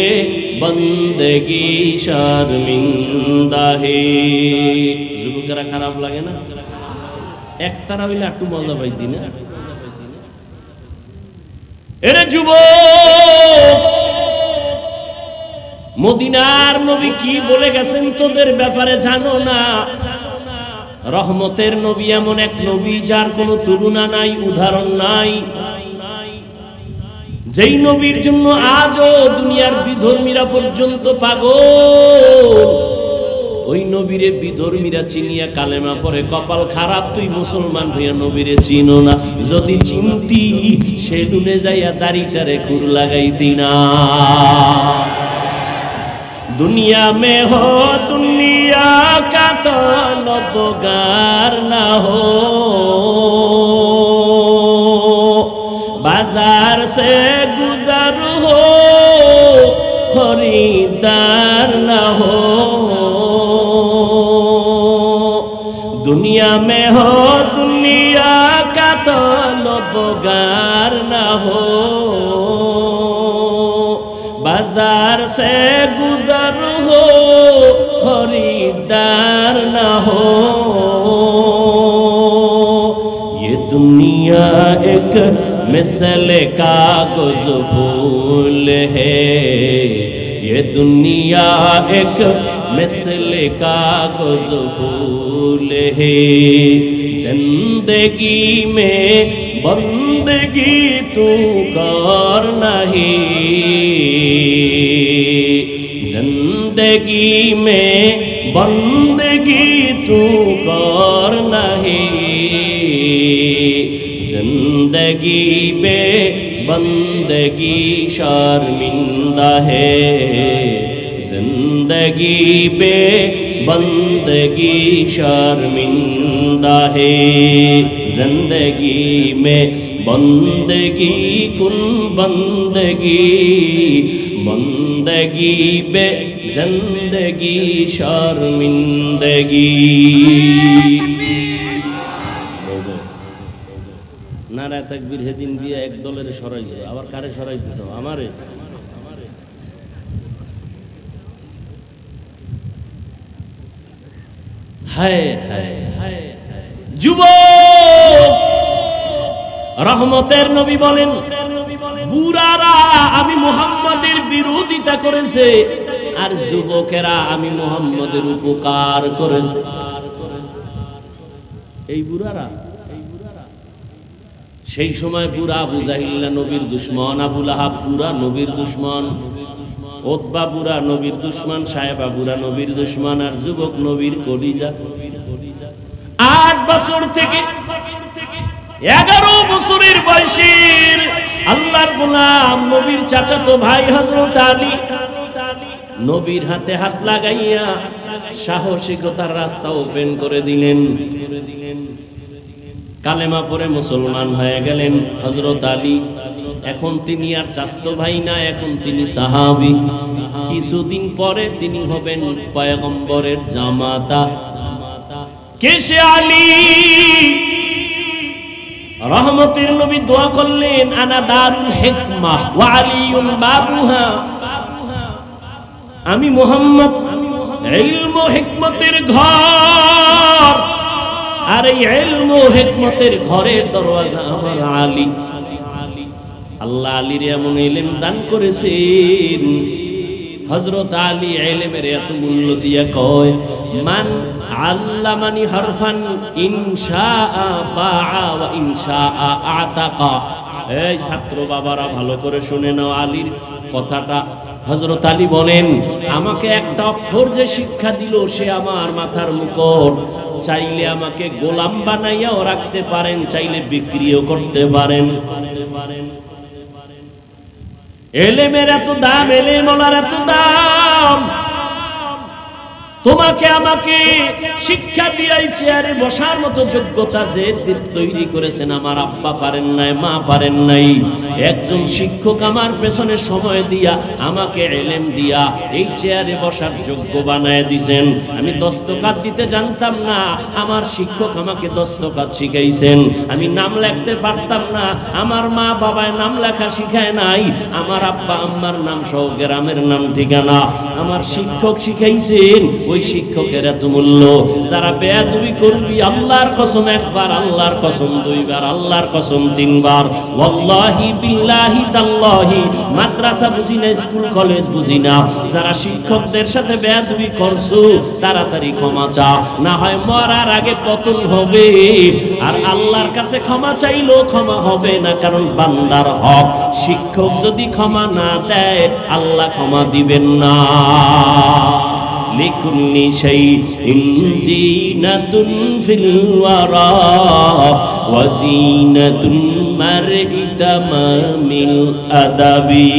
बंदगी शर्मिंदा है। যুবকেরা খারাপ লাগে না? একতারা হইলে একটু মজা পাইতি না? এরে যুবক, মদিনার নবী কি বলে গেছেন তোদের ব্যাপারে জানো না? রহমতের নবী এমন এক নবী যার কোনো তুলনা নাই, উদাহরণ নাই। যেই নবীর জন্য আজও দুনিয়ার বিধর্মীরা পর্যন্ত পাগল। ওই নবীরে বিধর্মীরা চিনিয়া কালেমা পরে কপাল খারাপ, তুই মুসলমান হইয়া নবীরে চিনো না। যদি চিনতি সে দুনে যাইয়া দাড়িটারে খুর লাগাইতি না। দুনিয়া মে হো দুনিয়া কা তলবগার না হো, বাজার সে গুজর হো খরিদার না হো। दुनिया में हो दुनिया का तलबगार ना हो, बाजार से गुजर हो खरीदार ना हो। ये दुनिया एक मिसल कागज फूल है, ये दुनिया एक मिसल कागज फूल है। जिंदगी में बंदगी तू कर नहीं, जिंदगी में बंदगी तू कर नहीं, जिंदगी में बंदगी शर्मिंदा है, जिंदगी पे बंदगी शर्मिंदा है। जिंदगी में बंदगी कुन बंदगी, बंदगी पे जिंदगी शर्मिंदगी। नारा तकबीर हेदिन दिया एक दलेर सराइছে, আবার কারে সরাইতেছ? আমারে। হায় হায় হায় যুবক, রহমতের নবী বলেন বুড়ারা আমি মুহাম্মাদের বিরোধিতা করেছে, আর যুবকেরা আমি মুহাম্মাদের উপকার করেছে। এই বুড়ারা সেই সময় বুড়া আবু জাহিল্লা নবীর দুশ্মন, আবু লাহাব বুড়া নবীর দুশ্মন, ওতবা বুড়া নবীর দুশ্মন, সাহেবা বুড়া নবীর দুশ্মন, আর যুবক নবীর কলিজা। 8 বছর থেকে 11 বছরের বয়সের আল্লাহর গোলাম নবীর চাচাতো ভাই হযরত আলী নবীর হাতে হাত লাগাইয়া সাহসিকতার রাস্তা ওপেন করে দিলেন। কালেমা পড়ে মুসলমান হয়ে গেলেন হযরত আলী। এখন তিনি আর চাচাতো ভাই না, এখন তিনি সাহাবী। কিছুদিন পরে তিনি হবেন পয়গম্বরের জামাতা। কে সে? আলী। রহমতের নবী দোয়া করলেন, আনা দারুল হিকমাহ ওয়া আলিয়ুন বাবুহা। আমি মুহাম্মদ ইলম ও হিকমতের ঘর, আর এই ইলম ও হিকমতের ঘরের দরওয়াজা আমার আলী। আল্লাহ আলীর এমন ইলম দান করেছেন, হযরত আলী ইলমের এত মূল্য দিয়া কয়, মান আল্লামানি হারফান ইনশাআ বাআ ওয়া ইনশাআ আতাকা। এই ছাত্র বাবারা ভালো করে শুনে নাও আলীর কথাটা। হযরত আলী বলেন, আমাকে একটা অক্ষর যে শিক্ষা দিল সে আমার মাথার মুকুট। চাইলে আমাকে গোলাম বানাইয়াও রাখতে পারেন, চাইলে বিক্রিও করতে পারেন। এলেমের এত দাম, এলেমওয়ালার এত দাম। তোমাকে আমাকে শিক্ষা দিয়াই চেয়ারে বসার মতো যোগ্যতা যে তৈরি করেছেন আমার আব্বা পারেন নাই, মা পারেন নাই। একজন শিক্ষক আমার পেছনে সময় দিয়া আমাকে ইলম দিয়া এই চেয়ারে বসার যোগ্য বানায় দিয়েছেন। আমি দস্তকাত দিতে জানতাম না, আমার শিক্ষক আমাকে দস্তকাত শিখাইছেন। আমি নাম লিখতে পারতাম না, আমার মা বাবায় নাম লেখা শিখায় নাই। আমার আব্বা আম্মার নাম সহ গ্রামের নাম ঠিকানা আমার শিক্ষক শিখাইছেন। ওই শিক্ষকের এত মূল্য। যারা বেয়াদবি করবি, আল্লাহর কসম একবার, আল্লাহর কসম দুইবার, আল্লাহর কসম তিনবার, ওয়াল্লাহি বিল্লাহি তাল্লাহি, মাদ্রাসা বুঝি না, স্কুল কলেজ বুঝি না, যারা শিক্ষকদের সাথে বেয়াদবি করছো তাড়াতাড়ি ক্ষমা চা, না হয় মরার আগে পতন হবে। আর আল্লাহর কাছে ক্ষমা চাইলেও ক্ষমা হবে না, কারণ বান্দার হক। শিক্ষক যদি ক্ষমা না দেয় আল্লাহ ক্ষমা দিবেন না। লিকুল্লি শাইইন জিনাতুন ফিল ওয়ারা ওয়া জিনাতুন মারই তামামিল আদাবি।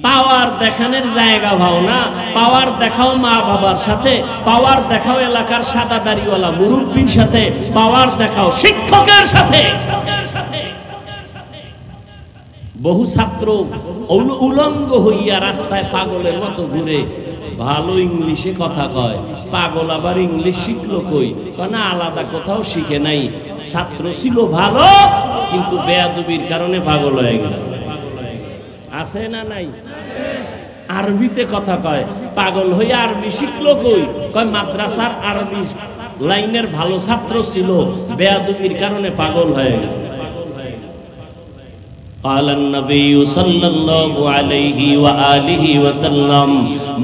পাওয়ার দেখানোর জায়গা ভাও না, পাওয়ার দেখাও মা বাবার সাথে, পাওয়ার দেখাও এলাকার সাদা দাড়িওয়ালা মুরব্বির সাথে, পাওয়ার দেখাও শিক্ষকের সাথে। বহু ছাত্র উলঙ্গ হইয়া রাস্তায় পাগলের মতো ঘুরে, ভালো ইংলিশে কথা কয়, পাগল আবার ইংলিশ শিখলো কই? না, আলাদা কোথাও শিখে নাই। ছাত্র ছিল ভালো, কিন্তু বেয়াদবির কারণে পাগল হয়ে গেছে। আছে না নাই? আরবিতে কথা কয়, পাগল হইয়া আরবি শিখলো কই? কয় মাদ্রাসার আরবি লাইনের ভালো ছাত্র ছিল, বেয়াদবির কারণে পাগল হয়ে গেছে। قال النبي صلى الله عليه وآله وسلم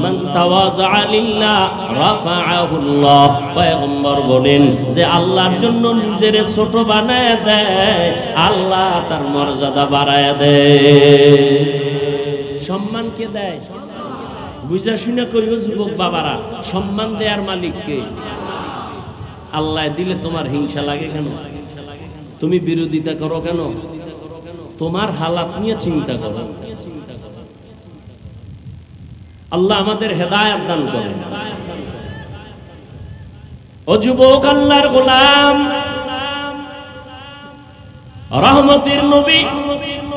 من تواضع لله رفعه الله। পয়গম্বর বলেন, যে আল্লাহর জন্য নিজের ছোট বানায় দেয় আল্লাহ তার মর্যাদা বাড়ায় দেয়। সম্মান কে দেয়? বুঝা শুনে কইও যুবক বাবারা, সম্মান দেয়ার মালিক কে? আল্লাহ দিলে তোমার হিংসা লাগে কেন? তুমি বিরোধিতা করো কেন? তোমার হালাত নিয়ে চিন্তা করো। আল্লাহ আমাদের হেদায়েত দান করেন। ও যুবক, আল্লাহর গোলাম, রহমতের নবী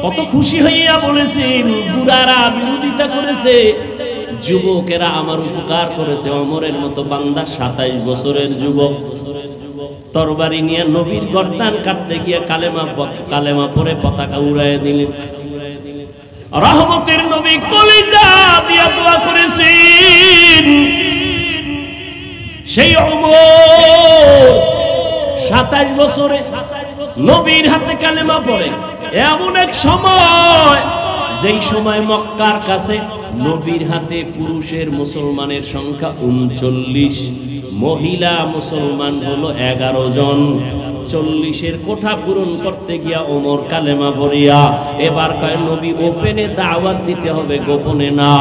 কত খুশি হইয়া বলেছেন, বুড়ারা বিরোধিতা করেছে, যুবকেরা আমার উপকার করেছে। ওমরের মতো বান্দা 27 বছরের যুবক তরবারি নিয়ে নবীর গর্দান কাটতে গিয়ে কালেমা পড়ে পতাকা উড়াইয়া দিলেন। রহমতের নবী কলিজা দিয়া দোয়া করেছেন। সেই ওমর 27 বছরে নবীর হাতে কালেমা পড়ে। এমন এক সময়, যেই সময় মক্কার কাছে নবীর হাতে পুরুষের মুসলমানের সংখ্যা 39, মহিলা মুসলমান হলো 11 জন। 40-এর কোঠা পূরণ করতে গিয়া ওমর কালেমা পড়িয়া এবার কয় নবী ওপেনে দাওয়াত দিতে হবে, গোপনে না।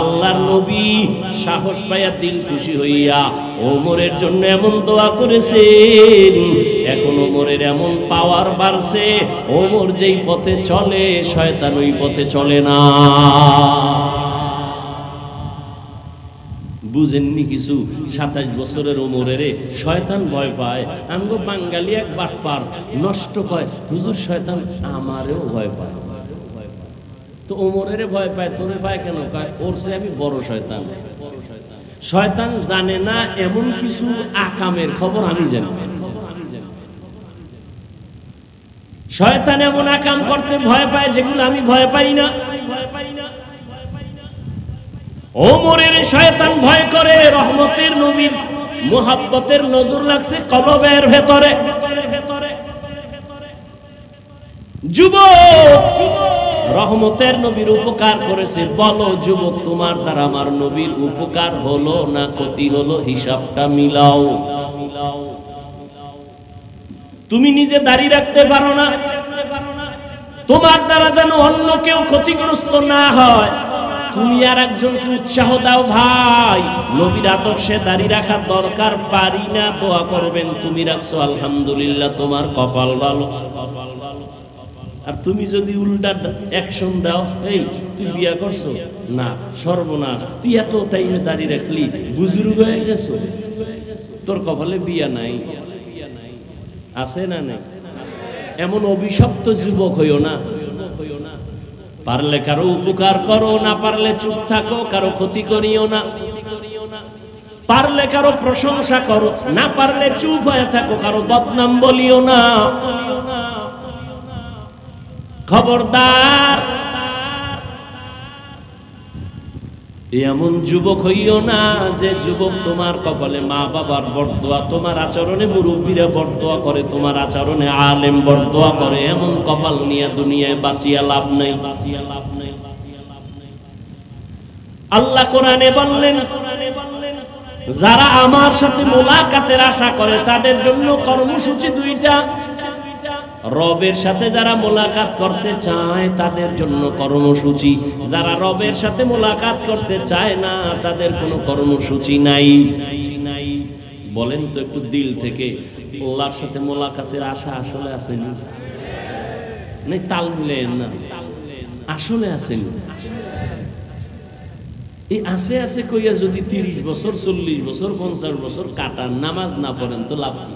আল্লাহর নবী সাহস পাইয়া দিল খুশি হইয়া ওমরের জন্য এমন দোয়া করেছেন, এখন ওমরের এমন পাওয়ার বাড়ছে, ওমর যেই পথে চলে শয়তান ওই পথে চলে না। বুঝেননি কিছু? 27 বছরের ওমরের শয়তান ভয় পায়। আমগো বাঙালি এক বাটপার নষ্ট কয় হুজুর শয়তান আমারেও ভয় পায়। তো ওমরের ভয় পায়, তোরে পায় কেন? কয় ওর চেয়ে আমি বড় শয়তান। শয়তান জানে না এমন কিছু আকামের খবর আমি জানি। শয়তান এমন আকাম করতে ভয় পায় যেগুলো আমি ভয় পাই না। ওমরের শয়তান ভয় করে, রহমতের নবীর মুহাব্বতের নজর লাগছে কলবের ভেতরে। যুবক রহমতের নবীর উপকার করেছে, বলো যুবক তোমার দ্বারা আমার নবীর উপকার হলো না ক্ষতি হলো, হিসাবটা মিলাও। তুমি নিজে দাঁড়িয়ে রাখতে পারো না, তোমার দ্বারা যেন অন্য কেউ ক্ষতিগ্রস্ত না হয়, তুমি আর একজনকে উৎসাহ দাও, ভাই নবীর আদর্শে দাঁড়িয়ে রাখার দরকার, পারি না দোয়া করবেন, তুমি রাখছো আলহামদুলিল্লাহ তোমার কপাল ভালো। আর তুমি যদি উল্টা অ্যাকশন দাও, এই তুই বিয়া করছো না, সর্বনাশ, তুই এত টাইমে দাঁড়িয়ে রাখলি, বুজুর্গ হয়ে গেছো, তোর কপালে বিয়া নাই, আছে না নাই? এমন অভিশপ্ত যুবক হইও না। পারলে কারো উপকার করো, না পারলে চুপ থাকো, কারো ক্ষতি করিও না। পারলে কারো প্রশংসা করো, না পারলে চুপ হয়ে থাকো, কারো বদনাম বলিও না। খবরদার এমন যুবক হইও না যে যুবক তোমার কপালে মা বাবার বরদোয়া, তোমার আচরণে মুরব্বীরা বরদোয়া করে, তোমার আচরণে আলেম বরদোয়া করে, এমন কপাল নিয়ে দুনিয়ায় বাঁচিয়া লাভ নাই। আল্লাহ কোরআনে বললেন, যারা আমার সাথে মোলাকাতের আশা করে তাদের জন্য কর্মসূচি দুইটা। রবের সাথে যারা মোলাকাত করতে চায় তাদের জন্য কর্মসূচি, যারা রবের সাথে মোলাকাত করতে চায় না তাদের কোনো কর্মসূচি নাই। বলেন তো একটু দিল থেকে, আল্লাহর সাথে মোলাকাতের আশা আসলে আসেনি? তাল মিলেন না, আসলে আসেনি। এই আসে আসে কইয়া যদি 30 বছর 40 বছর 50 বছর কাটান, নামাজ না পড়েন তো লাভ কি?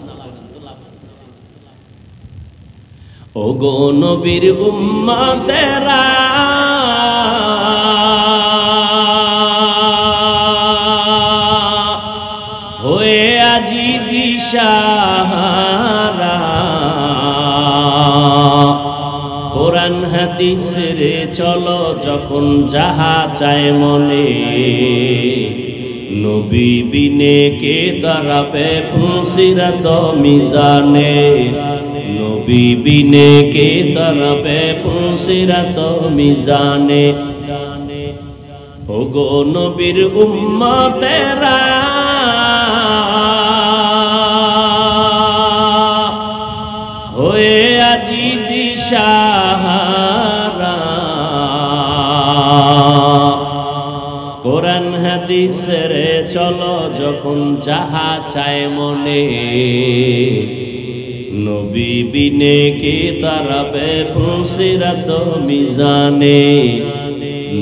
ও গো নবীর উম্মতেরা, হয়ে আজি দিশাহারা, কোরআন হাদিসের চলো যখন যাহা চায় মনে, নবী বিনে কে দাঁড়াবে ফুলসিরাত মিজানে, নবী বিনে কে দাঁড়াবে ফুলসিরাত মিজানে। ও গো নবীর উম্মতেরা, হয়ে আজি দিশাহারা, কোরআন হাদিসের চলো যখন যাহা চায় মনে, নবী বিনে কে দাঁড়াবে ফুলসিরাত মিজানে,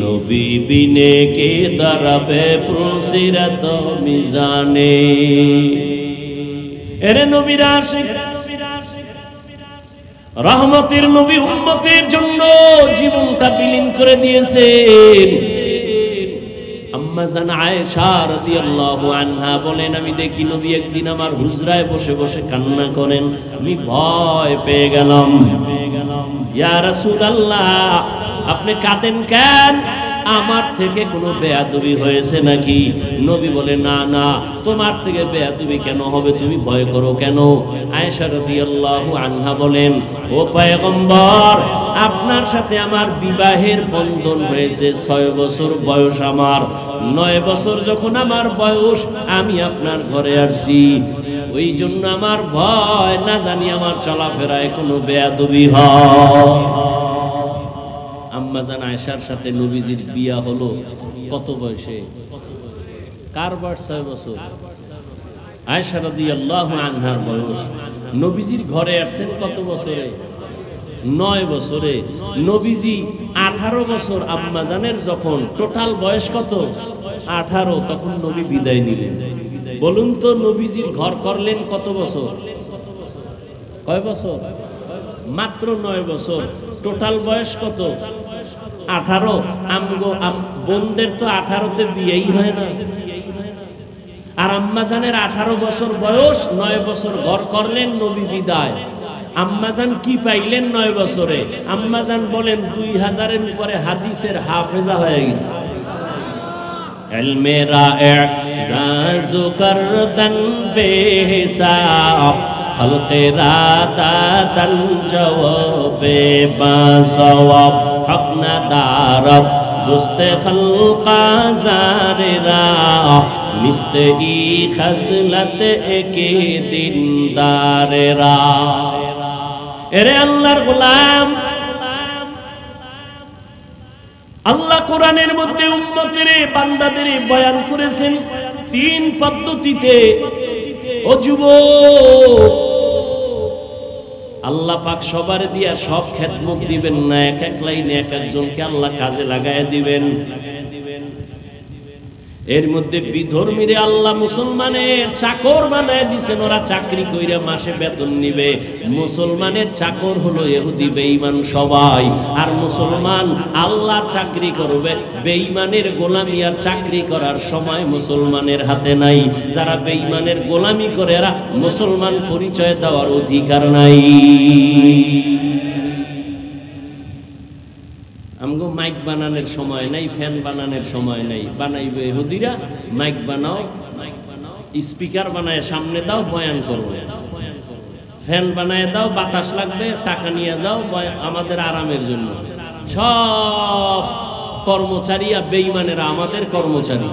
নবী বিনে কে দাঁড়াবে ফুলসিরাত মিজানে। এরে নবীর আশিক, রহমতের নবী উম্মতের জন্য জীবনটা বিলীন করে দিয়েছেন। আম্মা জান আয়েশা রাদিয়াল্লাহু আনহা বলেন, আমি দেখি নবী একদিন আমার হুজরায় বসে বসে কান্না করেন, আমি ভয় পেয়ে গেলাম। ইয়া রাসূলুল্লাহ, আপনি কাঁদেন কেন? আমার থেকে কোনো বেয়াদবি হয়েছে নাকি? নবী বলে না না, তোমার থেকে বেয়াদবি কেন হবে, তুমি ভয় করো কেন? আয়েশা রাদিয়াল্লাহু আনহা বলেন, ও পয়গম্বর, আপনার সাথে আমার বিবাহের বন্ধন হয়েছে 6 বছর বয়স আমার। 9 বছর যখন আমার বয়স, আমি আপনার ঘরে আসছি, ওই জন্য আমার ভয়, না জানি আমার চলাফেরায় কোনো বেয়াদবি হয়। আম্মা জান আয়েশার সাথে নবীজির বিয়া হলো কত বয়সে? কার বয়স? 6 বছর। আয়েশা রাদিয়াল্লাহু আনহার বয়স। নবীজির ঘরে আসছেন কত বছরে? 9 বছরে। নবীজি 18 বছর আম্মা জানের যখন টোটাল বয়স কত? 18, তখন নবী বিদায় নিলেন। বলুন তো, নবীজির ঘর করলেন কত বছর? কয় বছর? মাত্র 9 বছর। টোটাল বয়স কত? 18। আমগো বোনদের তো 18তে বিয়েই হয় না। আর আম্মা জানের 18 বছর বয়স, 9 বছর ঘর করলেন, নবী বিদায়। আম্মা জান কি পাইলেন 9 বছরে? আম্মা জান বলেন 2000-এর উপরে হাদিসের হাফেজা হয়ে গেছে। ইলমে রা'ইজাজু করদান বেহিসাব, খলকে রাদাতান জওয়াবে বাসওয়াব, হক না দারব দুস্তে খলকা জারেরা, মিস্তে ই খসলত একে দিনদারেরা। এরে আল্লাহর গোলাম, আল্লাহ কোরআনের মধ্যে উম্মতের বান্দাদের বয়ান করেছেন 3 পদ্ধতিতে। ও যুবক, আল্লাহ পাক সবার দিয়া সব খেদমত দিবেন না, এক এক লাইনে এক একজনকে আল্লাহ কাজে লাগায় দিবেন। এর মধ্যে বিধর্মীরে আল্লাহ মুসলমানের চাকর বানায় দিছেন, ওরা চাকরি কইরা মাসে বেতন নিবে। মুসলমানের চাকর হলো ইহুদি বেঈমান সবাই, আর মুসলমান আল্লাহর চাকরি করবে। বেঈমানের গোলামি আর চাকরি করার সময় মুসলমানের হাতে নাই। যারা বেঈমানের গোলামি করে, এরা মুসলমান পরিচয় দেওয়ার অধিকার নাই। আমগো মাইক বানানোর সময় নাই, ফ্যান বানানোর সময় নাই। বানাইবে ইহুদিরা, মাইক বানাও, স্পিকার বানায় সামনে দাও, বয়ান করবো। ফ্যান বানায় দাও, বাতাস লাগবে, টাকা নিয়ে যাও, আমাদের আরামের জন্য। সব কর্মচারী আর বেঈমানেরা আমাদের কর্মচারী।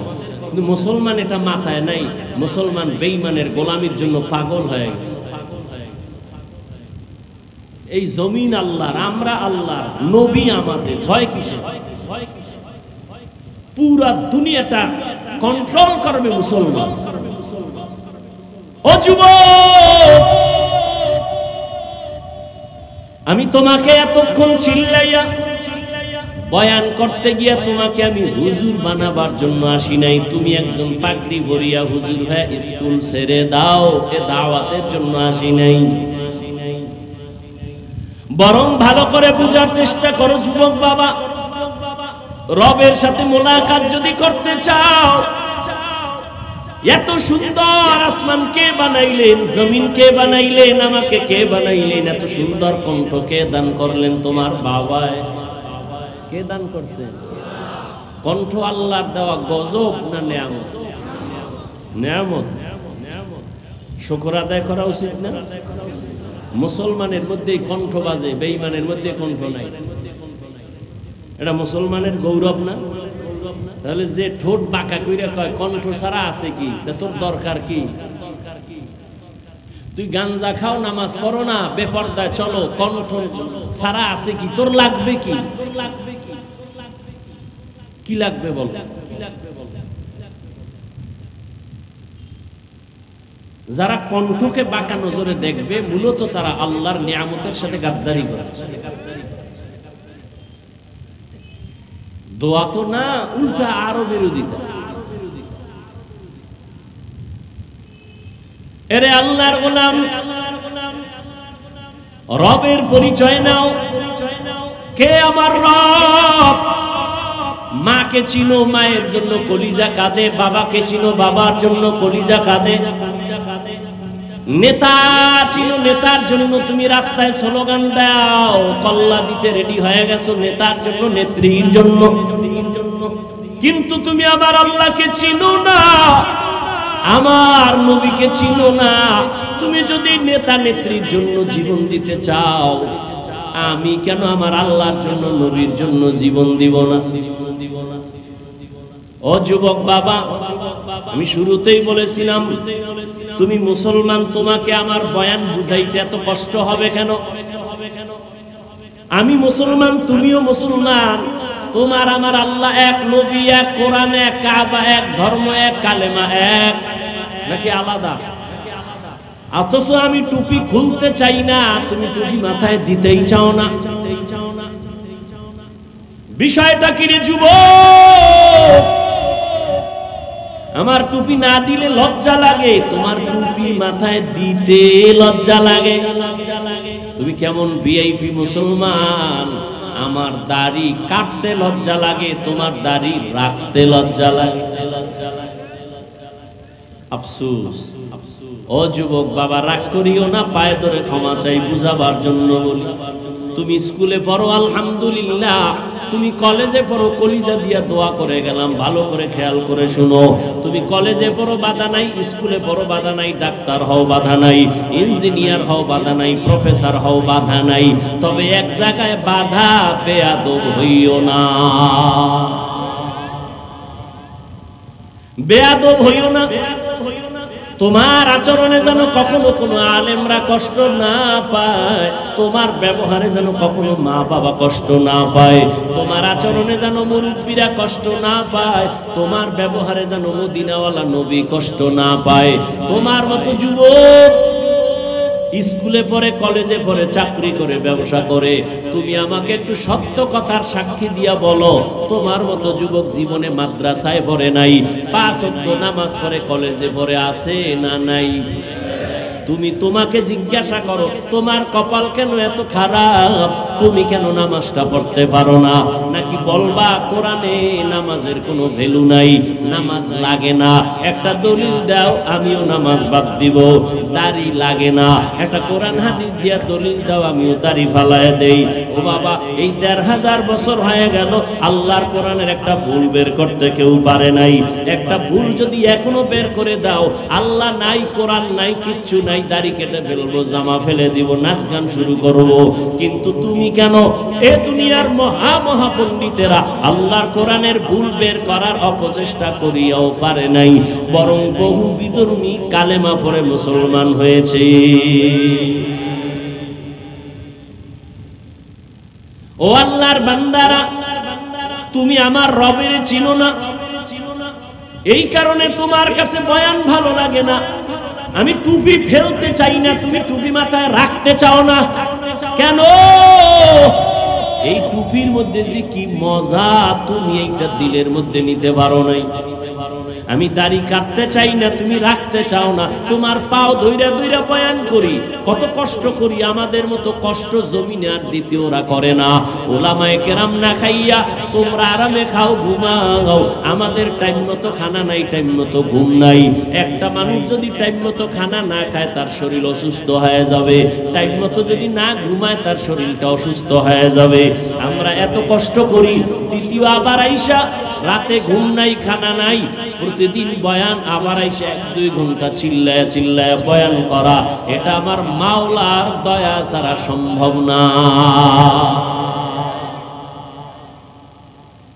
কিন্তু মুসলমান এটা মাথায় নাই। মুসলমান বেঈমানের গোলামির জন্য পাগল হয়ে গেছে। এই জমিন আল্লাহর, আমরা আল্লাহর, নবী আমাদের, ভয় কিসে? পুরা দুনিয়াটা কন্ট্রোল করবে মুসলমান। ও যুবক, আমি তোমাকে এতক্ষণ চিল্লাইয়া বয়ান করতে গিয়া তোমাকে আমি হুজুর বানাবার জন্য আসি নাই। তুমি একজন পাগড়ি পরিয়া হুজুর হয়ে স্কুল ছেড়ে দাও, সে দাওয়াতের জন্য আসি নাই। বরং ভালো করে বুঝার চেষ্টা করো যুবক বাবা, রবের সাথে মোলাকাত যদি করতে চাও, এত সুন্দর আসমান কে বানাইলেন, জমিন কে বানাইলেন, আমাকে কে বানাইলেন, এত সুন্দর কণ্ঠ কে দান করলেন? তোমার বাবায়। কে দান করছেন? কণ্ঠ আল্লাহর দেওয়া গজব না নেয়ামত? নেয়ামত। শুকর আদায় করা উচিত না? মুসলমানের মধ্যে কণ্ঠ বাজে, বেঈমানের মধ্যে কণ্ঠ নাই। এটা মুসলমানের গৌরব না? তাহলে যে ঠোঁট বাঁকা কইরা কয় কণ্ঠ ছাড়া আছে কি, তোর দরকার কি? তুই গাঞ্জা খাও, নামাজ পড়ো না, বেপরদায় চলো, কণ্ঠ ছাড়া আছে কি? তোর লাগবে কি? কি লাগবে বল? যারা কণ্ঠকে বাঁকা নজরে দেখবে, মূলত তারা আল্লাহর নিয়ামতের সাথে গাদ্দারি করে। দোয়া তো না, উল্টা আরো বিরোধিতা। এরে আল্লাহর গোলাম, রবের পরিচয় নাও। কে আমার রব? মাকে চিনো, মায়ের জন্য কলিজা কাঁদে। বাবাকে চিনো, বাবার জন্য কলিজা কাঁদে। নেতা চিনো, নেতার জন্য তুমি রাস্তায় স্লোগান দাও, কল্লা দিতে রেডি হয়ে গেছো নেতার জন্য, নেত্রীর জন্য। কিন্তু তুমি আমার আল্লাহকে চিনো না, আমার নবীকে চিনো না। তুমি যদি নেতা নেত্রীর জন্য জীবন দিতে চাও, আমি কেন আমার আল্লাহর জন্য নবীর জন্য জীবন দিব না? ও যুবক বাবা, আমি শুরুতেই বলেছিলাম তুমি মুসলমান, তোমাকে আমার বয়ান বুঝাইতে এত কষ্ট হবে কেন? আমি মুসলমান, তুমিও মুসলমান, তোমার আমার আল্লাহ এক, নবী এক, কোরআন এক, কাবা এক, ধর্ম এক, কালেমা এক, নাকি আলাদা? অথচ আমি টুপি খুলতে চাই না, তুমি টুপি মাথায় দিতেই চাও না। বিষয়টা কি রে যুবক? আমার টুপি না দিলে লজ্জা লাগে, তোমার টুপি মাথায় দিতে লজ্জা লাগে। তুমি কেমন ভিআইপি মুসলমান, আমার দাড়ি কাটতে লজ্জা লাগে, তোমার দাড়ি রাখতে লজ্জা লাগে। আফসোস। ও যুবক বাবা, রাগ করিও না, পায়ে ধরে ক্ষমা চাই, বুঝাবার জন্য বলি। তুমি স্কুলে পড়ো আলহামদুলিল্লাহ, তুমি কলেজে পড়ো কলিজা দিয়া দোয়া করে গেলাম, ভালো করে খেয়াল করে শুনো। তুমি কলেজে পড়ো বাধা নাই, স্কুলে পড়ো বাধা নাই, ডাক্তার হও বাধা নাই, ইঞ্জিনিয়ার হও বাধা নাই, প্রফেসর হও বাধা নাই, তবে এক জায়গায় বাধা, বেয়াদব হইও না, বেয়াদব হইও না। তোমার আচরণে যেন কখনো কোনো আলেমরা কষ্ট না পায়, তোমার ব্যবহারে যেন কখনো মা বাবা কষ্ট না পায়, তোমার আচরণে যেন মুরব্বীরা কষ্ট না পায়, তোমার ব্যবহারে যেন মদিনাওয়ালা নবী কষ্ট না পায়। তোমার মতো যুবক স্কুলে পড়ে, কলেজে পড়ে, চাকরি করে, ব্যবসা করে, তুমি আমাকে একটু সত্য কথার সাক্ষী দিয়া বলো, তোমার মতো যুবক জীবনে মাদ্রাসায় পড়ে নাই, 5 ওয়াক্ত নামাজ পড়ে, কলেজে পড়ে আছে না নাই? তুমি তোমাকে জিজ্ঞাসা করো, তোমার কপাল কেন এত খারাপ, তুমি কেন নামাজটা পড়তে পারো না? নাকি বলবা কোরআনে নামাজের কোনো ভ্যালু নাই, নামাজ লাগে না, একটা দলিল দাও, আমিও নামাজ বাদ দিব। দাড়ি লাগে না, একটা কোরআন হাদিস দিয়া দলিল দাও, আমিও দাড়ি ফালায় দেই। ও বাবা, এই 1500 বছর হয়ে গেল, আল্লাহর কোরআনের একটা ভুল বের করতে কেউ পারে নাই। একটা ভুল যদি এখনো বের করে দাও, আল্লাহ নাই, কোরআন নাই, কিচ্ছু নাই, দাড়ি কেটে ফেলবো, জামা ফেলে দিব, নাচ গান শুরু করব। কিন্তু তুমি কেন? এ দুনিয়ার মহা মহা পণ্ডিতেরা আল্লাহর কোরআনের ভুল বের করার অপচেষ্টা করিয়াও পারে নাই, বরং বহু বিধর্মী কালেমা পড়ে মুসলমান হয়েছে। ও আল্লাহর বান্দারা, তুমি আমার রবের চিনো না, এই কারণে তোমার কাছে বয়ান ভালো লাগে না। আমি টুপি ফেলতে চাই না, তুমি টুপি মাথায় রাখতে চাও না কেন? এই টুপির মধ্যে যে কি মজা, তুমি এইটা দিলের মধ্যে নিতে পারো নাই। আমি দাড়ি কাটতে চাই না, তুমি রাখতে চাও না। তোমার পাও ধইরা ধইরা বয়ান করি, কত কষ্ট করি, আমাদের মতো কষ্ট জমিনে আর দ্বিতীয়রা করে না। ওলামায়ে কেরাম না খাইয়া তোমরা আরামে খাও, ঘুমাও, আমাদের টাইম মতো খানা নাই, টাইম মতো ঘুম নাই। একটা মানুষ যদি টাইম মতো খানা না খায়, তার শরীর অসুস্থ হয়ে যাবে, টাইম মতো যদি না ঘুমায়, তার শরীরটা অসুস্থ হয়ে যাবে। আমরা এত কষ্ট করি, দ্বিতীয় আবার আইসা রাতে ঘুম নাই, খানা নাই, প্রতিদিন বয়ান, আবার আইসা 1-2 ঘন্টা চিল্লায়া চিল্লায়া বয়ান করা, এটা আমার মাওলার দয়া ছাড়া সম্ভব না।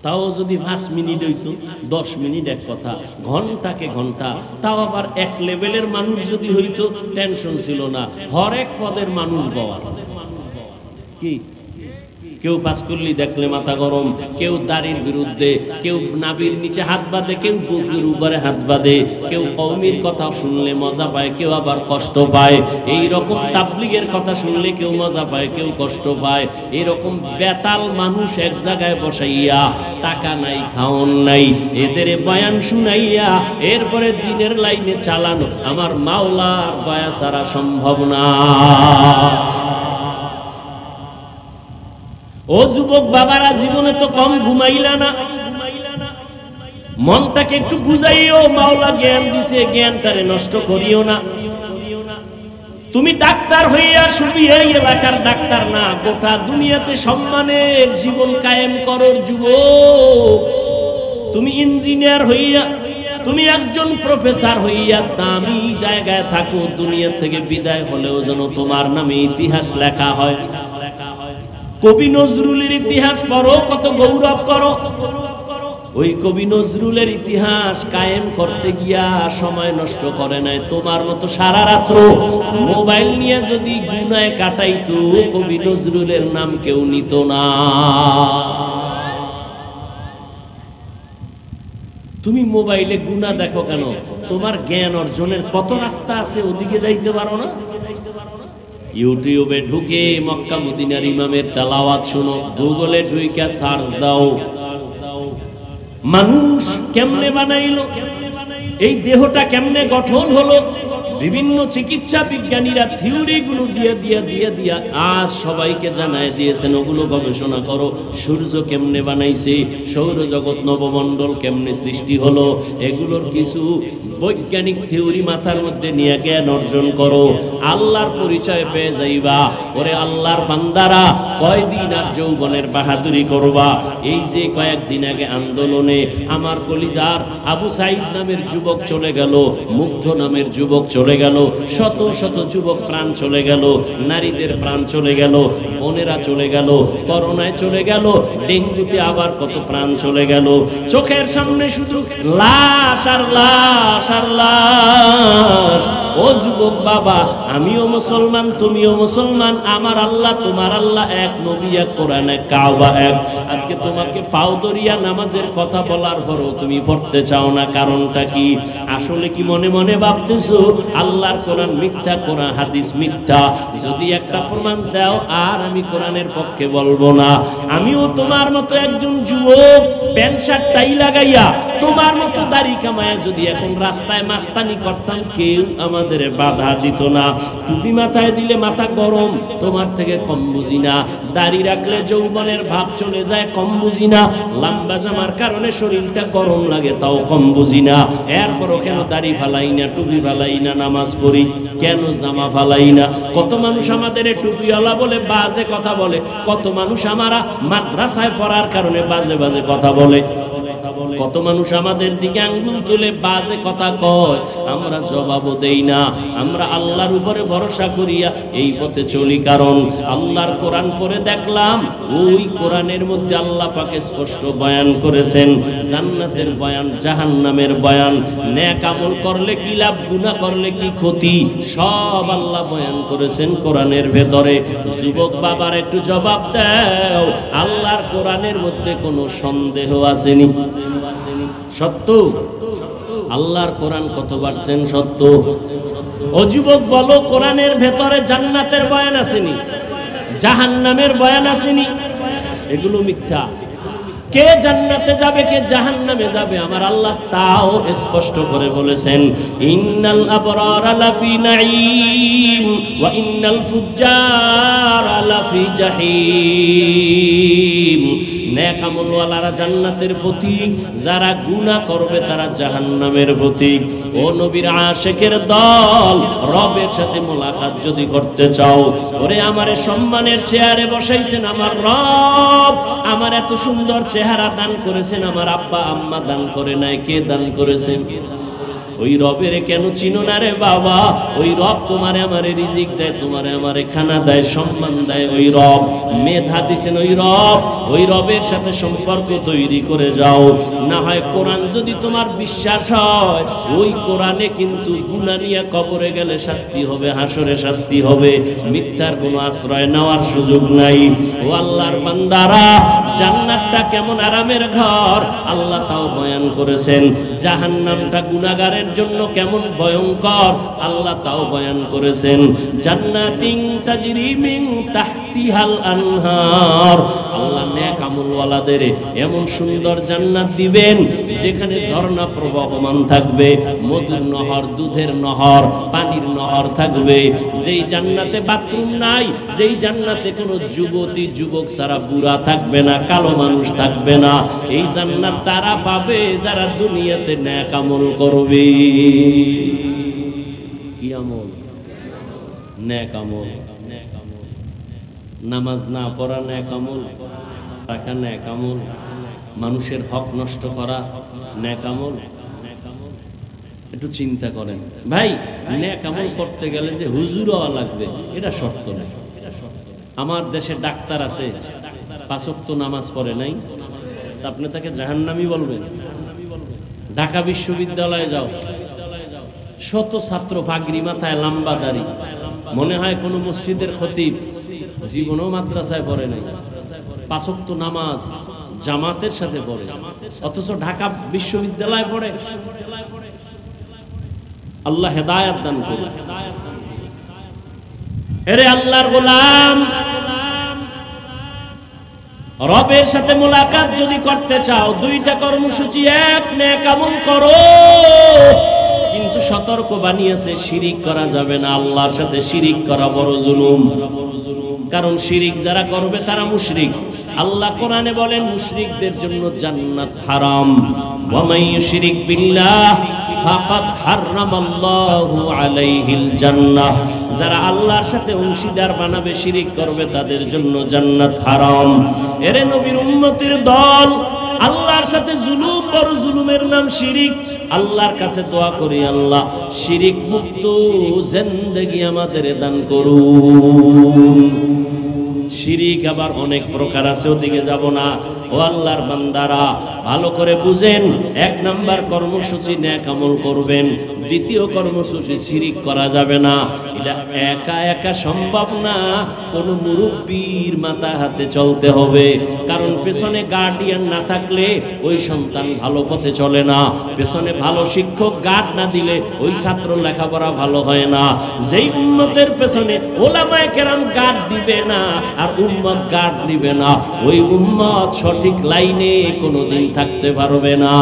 তাও যদি 5 মিনিট হইতো, 10 মিনিট এক কথা, ঘন্টাকে ঘন্টা, তাও আবার এক লেভেলের মানুষ যদি হইতো, টেনশন ছিল না। হরেক পদের মানুষ বওয়া কি, কেউ পাস করলি দেখলে মাথা গরম, কেউ দাড়ির বিরুদ্ধে, কেউ নাভির নিচে হাত বাঁধে, কেউ বুকের উপরে হাত বাঁধে, কেউ কওমির কথা শুনলে মজা পায়, কেউ আবার কষ্ট পায়। এই রকম তাবলীগের কথা শুনলে কেউ মজা পায়, কেউ কষ্ট পায়। এরকম বেতাল মানুষ এক জায়গায় বসাইয়া, টাকা নাই, খাওন নাই, এদের বয়ান শুনাইয়া এরপরে দিনের লাইনে চালানো আমার মাওলার দয়া ছাড়া সম্ভব না। ও যুবক বাবারা, জীবনে তো কম ঘুমাইলা না, মনটাকে একটু বুঝাইও, মাওলা জ্ঞান দিছে, জ্ঞানটারে নষ্ট করিও না। তুমি ডাক্তার হইয়া শুধু এই এলাকার ডাক্তার না, গোটা দুনিয়াতে সম্মানের জীবন কায়েম করর যুবক। তুমি ইঞ্জিনিয়ার হইয়া, তুমি একজন প্রফেসর হইয়া দামি জায়গায় থাকো, দুনিয়া থেকে বিদায় হলেও যেন তোমার নামে ইতিহাস লেখা হয়। কবি নজরুলের ইতিহাস পড়ো, কত গৌরব করো। ওই কবি নজরুলের ইতিহাস কায়েম করতে গিয়া সময় নষ্ট করে নাই। তোমার মতো সারা রাত্র মোবাইল নিয়ে যদি গুনায় কাটাইতো, কবি নজরুলের নাম কেউ নিত না। তুমি মোবাইলে গুনাহ দেখো কেন? তোমার জ্ঞান অর্জনের কত রাস্তা আছে, ওদিকে যাইতে পারো না? ইউটিউবে ঢুকে মক্কা মদিনার ইমামের তেলাওয়াত শুনো, গুগলে ঢুইকা সার্চ দাও মানুষ কেমনে বানাইলো, এই দেহটা কেমনে গঠন হলো, বিভিন্ন চিকিৎসা বিজ্ঞানীরা থিওরি গুলো দিয়ে আজ সবাইকে জানায় দিয়েছেন, ওগুলো গবেষণা করো। সূর্য কেমনে বানাইছে, সৌরজগৎ নবমণ্ডল কেমনে সৃষ্টি হলো, এগুলোর কিছু বৈজ্ঞানিক থিওরি মাথার মধ্যে নিয়ে জ্ঞান অর্জন করো, আল্লাহর পরিচয় পেয়ে যাইবা। ওরে আল্লাহর বান্দারা, কয়দিন আর যৌবনের বাহাদুরি করবা? এই যে কয়েকদিন আগে আন্দোলনে আমার কলিজার আবু সাইদ নামের যুবক চলে গেল, মুগ্ধ নামের যুবক চলে গেল, শত শত যুবক প্রাণ চলে গেল, নারীদের প্রাণ চলে গেল, বোনেরা চলে গেল, করোনায় চলে গেল, ডেঙ্গুতে আবার কত প্রাণ চলে গেল। চোখের সামনে শুধু লাশ আর লাশ আর লাশ। ও যুবক বাবা, আমিও মুসলমান, তুমিও মুসলমান, আমার আল্লাহ তোমার আল্লাহ এক, নবী এক, কোরআন এক, কাবা এক। আজকে তোমাকে পাও দরিয়া নামাজের কথা বলার পরও তুমি পড়তে চাও না, কারণটা কি? আসলে কি মনে মনে ভাবতেছো আল্লাহর কোরআন মিথ্যা, কোরআন হাদিস মিথ্যা? যদি একটা প্রমাণ দাও আর আমি কোরআনের পক্ষে বলবো না। আমিও তোমার মতো একজন যুবক, প্যান্ট শার্ট টাই লাগাইয়া তোমার মতো দাড়ি কামায়া যদি এখন রাস্তায় মাস্তানি করতাম, কেউ আমাদের বাধা দিত না। টুপি মাথায় দিলে মাথা গরম, তোমার থেকে কম বুঝি না। দাড়ি রাখলে যৌবনের ভাব চলে যায়, কম বুঝি না। লম্বা জামার কারণে শরীরটা গরম লাগে, তাও কম বুঝি না। এরপরও কেন দাড়ি ফালাই না, টুপি ফালাই না, নামাজ পড়ি কেন, জামা ফালাই না? কত মানুষ আমাদের টুপিওয়ালা বলে বাজে কথা বলে, কত মানুষ আমারা মাদ্রাসায় পড়ার কারণে বাজে বাজে কথা বলে, কত মানুষ আমাদের দিকে আঙ্গুল তুলে বাজে কথা কয়, আমরা জবাবও দেই না। আমরা আল্লাহর উপরে ভরসা করিয়া এই পথে চলি, কারণ আল্লাহর কোরআন পড়ে দেখলাম, ওই কোরআনের মধ্যে আল্লাহ পাক স্পষ্ট বয়ান করেছেন জান্নাতের বয়ান, জাহান্নামের বয়ান, নেক আমল করলে কি লাভ, গুনাহ করলে কি ক্ষতি, সব আল্লাহ বয়ান করেছেন কোরআনের ভেতরে। যুবক বাবার একটু জবাব দাও, আল্লাহর কোরআনের মধ্যে কোনো সন্দেহ আসেনি? সত্য। আল্লাহর কোরআন কত পারছেন সত্য? ও যুবক বলো, কোরআনের ভেতরে জান্নাতের বয়ান আসেনি, জাহান্নামের বয়ান আসেনি? এগুলো মিথ্যা। কে জান্নাতে যাবে, কে জাহান্নামে যাবে, আমার আল্লাহ তাও স্পষ্ট করে বলেছেন, ইন্নাল আবরারা লাফি নাঈম ওয়া ইন্নাল ফুজ্জারা লাফি জাহিম। নেক আমলওয়ালারা জান্নাতের প্রতীক, যারা গুনাহ করবে তারা জাহান্নামের প্রতীক। ও নবীর আশিকের দল, রবের সাথে মোলাকাত যদি করতে চাও, ওরে আমারে সম্মানের চেয়ারে বসাইছেন আমার রব, আমার এত সুন্দর চেহারা দান করেছেন আমার আব্বা আম্মা দান করে নাই, কে দান করেছেন? ওই রবের কেন চিনো না রে বাবা? ওই রব তোমারে আমারে রিজিক দেয়, তোমারে আমারে খানা দেয়, সম্মান দেয়। ওই রব মেধা দিছেন, ওই রবের সাথে সম্পর্ক তৈরি করে যাও। না হয় কোরআন যদি তোমার বিশ্বাস হয়, ওই কোরআনে কিন্তু গুনাহ নিয়ে কবরে গেলে শাস্তি হবে, হাসরে শাস্তি হবে, মিথ্যার কোনো আশ্রয় নেওয়ার সুযোগ নাই। ও আল্লাহর বান্দারা, জান্নাতটা কেমন আরামের ঘর আল্লাহ তাও বয়ান করেছেন, জাহান্নামটা গুনাহগারের জন্য কেমন ভয়ঙ্কর আল্লাহ তাও বয়ান করেছেন। জান্নাতিন তাজরি মিন তাহতিহাল আনহার, আল্লাহ নেক আমলওয়ালাদের এমন সুন্দর জান্নাত দিবেন যেখানে ঝর্ণা প্রবাহমান থাকবে, মধুর নহর, দুধের নহর, পানির নহর থাকবে। যেই জান্নাতে বাথরুম নাই, যেই জান্নাতে কোনো যুবতী যুবক ছাড়া বুড়া থাকবে না, কালো মানুষ থাকবে না, এই জান্নাত তারা পাবে যারা দুনিয়াতে নেক আমল করবে। কি আমল? নেক আমল। নামাজ না পড়া নেক আমল, টাকা নেক আমল, মানুষের হক নষ্ট করা নেক আমল? একটু চিন্তা করেন ভাই, নেক আমল করতে গেলে যে হুজুর হওয়া লাগবে এটা শর্ত নয়। আমার দেশে ডাক্তার আছে, 5 ওয়াক্ত নামাজ পড়ে নাই, আপনি তাকে জাহান্নামী বলবেন? ঢাকা বিশ্ববিদ্যালয়ে যাও, শত ছাত্র পাগড়ি মাথায়, লম্বা দাড়ি, মনে হয় কোন মসজিদের খতিব, জীবনও মাদ্রাসায় পড়ে নাই, 5 ওয়াক্ত নামাজ জামাতের সাথে পড়ে, অথচ ঢাকা বিশ্ববিদ্যালয়ে পড়ে। আল্লাহ হেদায়েত দান করুন। এরে আল্লাহর গোলাম, রবের সাথে মোলাকাত যদি করতে চাও, 2টা কর্মসূচি। এক, নেক আমল করো, কিন্তু সতর্ক বানিয়েছে শিরিক করা যাবে না। আল্লাহর সাথে শিরিক করা বড় জুলুম, কারণ শিরিক যারা করবে তারা মুশরিক। আল্লাহ কোরআনে বলেন মুশরিকদের জন্য জান্নাত হারাম। ওয়া মান ইউশরিক বিল্লাহ ফাকাদ হারামাল্লাহু আলাইহিল জান্নাহ। যারা আল্লাহর সাথে অংশীদার বানাবে, শিরিক করবে, তাদের জন্য জান্নাত হারাম। এরে নবীর উম্মতের দল, আল্লাহর সাথে জুলুম, বড় জুলুমের নাম শিরিক। আল্লাহর কাছে দোয়া করি, আল্লাহ শিরিক মুক্ত জিন্দেগি আমাদের দান করুন। শিরিক আবার অনেক প্রকার আছে, ওদিকে যাব না। ও আল্লাহর বান্দারা, ভালো করে বুঝেন। 1 নাম্বার কর্মসূচি নেক আমল করবেন। 2য় কর্মসূচি শিরিক করা যাবে না। এটা একা একা সম্ভব না, কোন মুরব্বির মাথা হাতে চলতে হবে। কারণ পেছনে গার্ডিয়ান না থাকলে ওই সন্তান ভালো পথে চলে না। পেছনে ভালো শিক্ষক গার্ড না দিলে ওই ছাত্র লেখাপড়া ভালো হয় না। যেই উম্মতের পেছনে ওলামায়ে কেরাম গার্ড দিবে না আর উম্মত গার্ড দিবে না, ওই উম্মত সঠিক লাইনে কোনোদিন থাকতে পারবে না।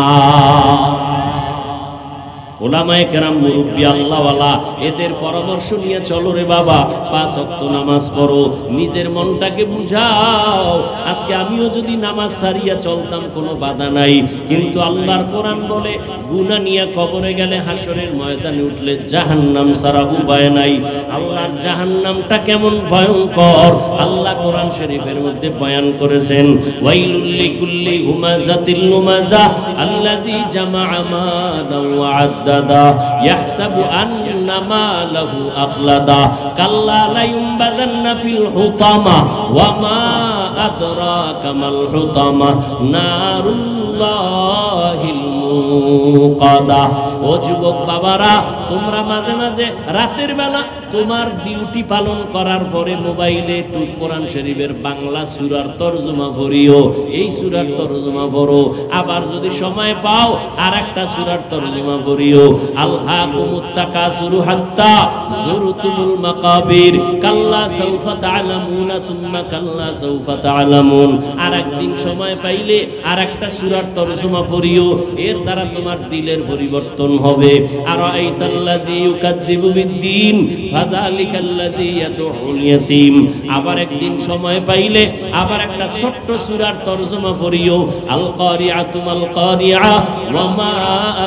ওলামায়ে কেরাম, মুরব্বী, আল্লাহওয়ালা, এদের পরামর্শ নিয়ে চলো রে বাবা। 5 ওয়াক্ত নামাজ পড়ো, নিজের মনটাকে বুঝাও। আজকে আমিও যদি নামাজ ছাড়িয়া চলতাম কোনো বাধা নাই, কিন্তু আল্লাহর কোরআন বলে গুনাহ নিয়ে কবরে গেলে, হাসরের ময়দানে উঠলে জাহান্নাম ছাড়া উপায় নাই। আল্লাহর জাহান্নামটা কেমন ভয়ঙ্কর আল্লাহ কোরআন শরীফের মধ্যে বয়ান করেছেন। ওয়াইলুল লিকুল্লি হুমাযাতিল লুমাযা আল্লাযী জামাআ মালান ওয়া ইয়াহসাবু আন্না মালাহু আখলাদা কাল্লা লা ইউনবাযান্না ফিল হুতামা ওয়া মা আদরাকা মাল হুতামা নারুল্লাহিল মুকাদা। ও যুবক বাবারা, তোমরা মাঝে মাঝে রাতের বেলা তোমার ডিউটি পালন করার পরে মোবাইলে একটু কোরআন শরীফের বাংলা সূরার তরজমা পড়িও। এই সূরার তরজমা পড়ো, আবার যদি সময় পাও আর একটা সূরার তরজমা পড়িও। আলহাকুমুত তাকাসুরু হাত্তা যুরতুমুল মাকাবির কাল্লা সাউফা তা'লামুনা সুম্মা কাল্লা সাউফা তা'লামুন। আর একদিন সময় পাইলে আর একটা সূরার তরজমা পড়িও, এর দ্বারা তোমার দিলের পরিবর্তন হবে। আর আইতাল্লাযী ইউকাযযিবু বিদ্দীন ফাযালিকাল্লাযী ইয়াদউল ইয়াতীম। আবার একদিন সময় পাইলে আবার একটা ছোট্ট সূরার তরজমা পড়িও। আল কারিআতু মাল কারিআ ওয়া মা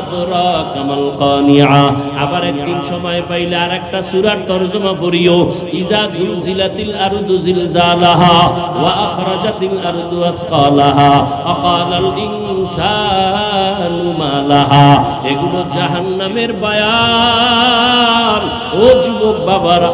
আদরাকা মাল কানিআ। আবার একদিন সময় পাইলে আর একটা সূরার তরজমা পড়িও। ইযা জুলজিলাতিল আরদু জিলজালাহা ওয়া আখরাজাতিল আরদু আসকালাহা ওয়া ক্বালাল ইনসানু মা লাহা। এগুলো জাহান্নামের বয়ান। ও যুবক বাবারা,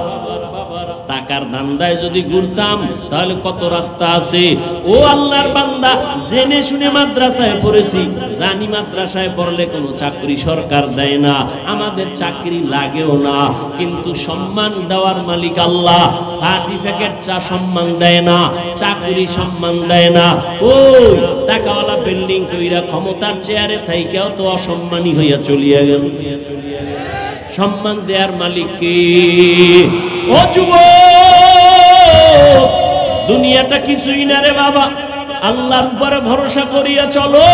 টাকার ধান্দায় যদি ঘুরতাম তাহলে কত রাস্তা আছে। ও আল্লাহর বান্দা, জেনে শুনে মাদ্রাসায় পড়েছি, জানি মাদ্রাসায় পড়লে কোনো চাকরি সরকার দেয় না, আমাদের চাকরি লাগেও না, কিন্তু সম্মান দেওয়ার মালিক আল্লাহ। সার্টিফিকেট সম্মান দেয় না, চাকরি সম্মান দেয় না। ওই টাকাওয়ালা বিল্ডিং কইরা ক্ষমতার চেয়ারে থাইকাও তো অসম্মানী হইয়া চলিয়া গেল। সম্মান দেয়ার মালিক কে? ও যুবক, দুনিয়াটা কিছুই না রে বাবা, আল্লাহর উপরে ভরসা করিয়া চলো।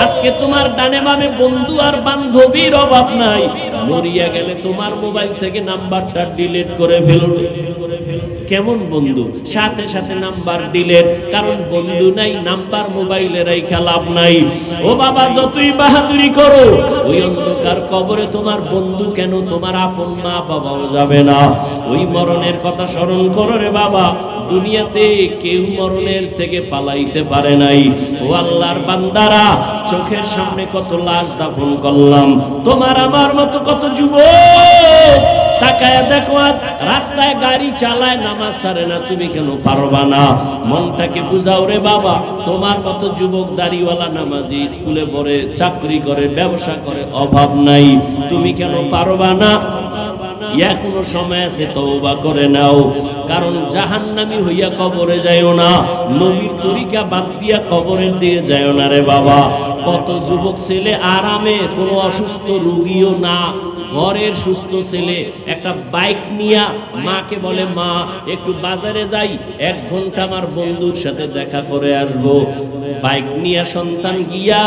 আজকে তোমার ডানে বামে বন্ধু আর বান্ধবীর অভাব নাই। মরিয়া গেলে তোমার মোবাইল থেকে নাম্বারটা ডিলিট করে ফেলবে। কেমন বন্ধু? সাথে সাথে নাম্বার দিলেন, কারণ বন্ধু নাই, নাম্বার মোবাইলে রাইখা লাভ নাই। ও বাবা, যতই বাহাদুরি করো, ওই অন্ধকার কবরে তোমার বন্ধু কেন, তোমার আপন মা বাবাও যাবে না। ওই মরণের কথা স্মরণ করো রে বাবা। দুনিয়াতে কেউ মরণের থেকে পালাইতে পারে নাই। ও আল্লাহর বান্দারা, চোখের সামনে কত লাশ দাফন করলাম, তোমার আমার মতো কত যুবক তাকায় দেখো, আজ রাস্তায় গাড়ি চালায়, নামাজ ছাড়ে না, তুমি কেন পারবা না? মনটাকে বুঝাও রে বাবা। তোমার মতো যুবক দাড়িওয়ালা নামাজি, স্কুলে পড়ে, চাকরি করে, ব্যবসা করে, অভাব নাই, তুমি কেন পারবা না? এখনো সময় আছে, তওবা করে নাও। কারণ জাহান্নামী হইয়া কবরে যাইও না, নবীর তরিকা বাদ দিয়া কবরের দিকে যাইও না রে বাবা। কত যুবক ছেলে আরামে, কোনো অসুস্থ রোগীও না, ঘরের সুস্থ ছেলে একটা বাইক নিয়া মাকে বলে, মা একটু বাজারে যাই, 1 ঘন্টা আমার বন্ধুর সাথে দেখা করে আসবো। বাইক নিয়া সন্তান গিয়া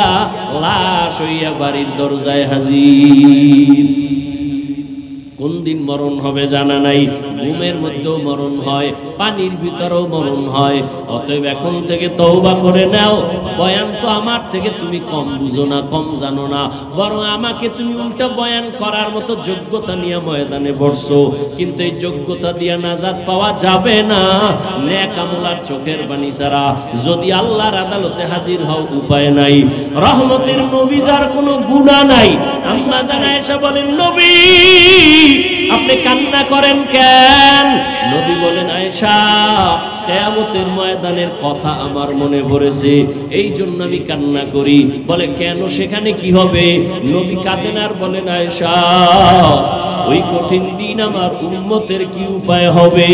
লাশ হইয়া বাড়ির দরজায় হাজির। কোন দিন মরণ হবে জানা নাই। ঘুমের মধ্যেও মরণ হয়, পানির ভিতরেও মরণ হয়। অতএব এখন থেকে তওবা করে নাও। বয়ান তো আমার থেকে তুমি কম বুঝো না, কম জানো না, বরং আমাকে তুমি উল্টা বয়ান করার মতো যোগ্যতা নিয়ে ময়দানে বসছো। কিন্তু এই যোগ্যতা দিয়ে নাজাত পাওয়া যাবে না নেক আমল আর চোখের পানি ছাড়া। যদি আল্লাহর আদালতে হাজির হও, উপায় নাই। রহমতের নবী, যার কোনো গুনাহ নাই, আম্মা জান আয়েশা বলেন, নবী আপনি কান্না করেন কেন? নবী বলেন, আয়েশা কিয়ামতের ময়দানের কথা আমার মনে পড়েছে, এই জন্য আমি কান্না করি। বলে, কেন, সেখানে কি হবে? নবী কাঁদেন আর বলেন, আয়েশা ওই কঠিন দিন আমার উম্মতের কি উপায় হবে?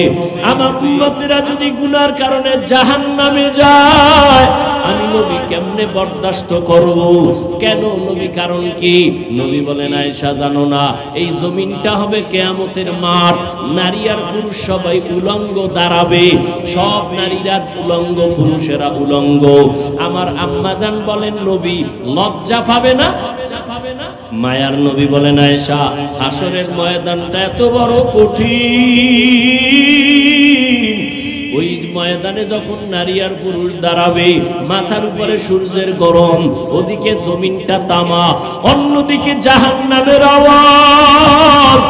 আমার উম্মতেরা যদি গুনার কারণে জাহান্নামে যায়, আমি নবী কেমনে বরদাস্ত করব? কেন নবী, কারণ কি? নবী বলেন, আয়েশা জানো না, এই জমিনটা হবে কিয়ামতের মাঠ। নারী আর পুরুষ সবাই উলঙ্গ দাঁড়াবে, সব নারীরা উলঙ্গ, পুরুষেরা উলঙ্গ। আমার আম্মাজান বলেন, নবী লজ্জা পাবে না? মায়ার নবী বলেন, আয়েশা হাসরের ময়দানটা এত বড় কঠিন, ওই ময়দানে যখন নারী আর পুরুষ দাঁড়াবে, মাথার উপরে সূর্যের গরম, ওদিকে জমিনটা তামা, অন্যদিকে জাহান্নামের আওয়াজ,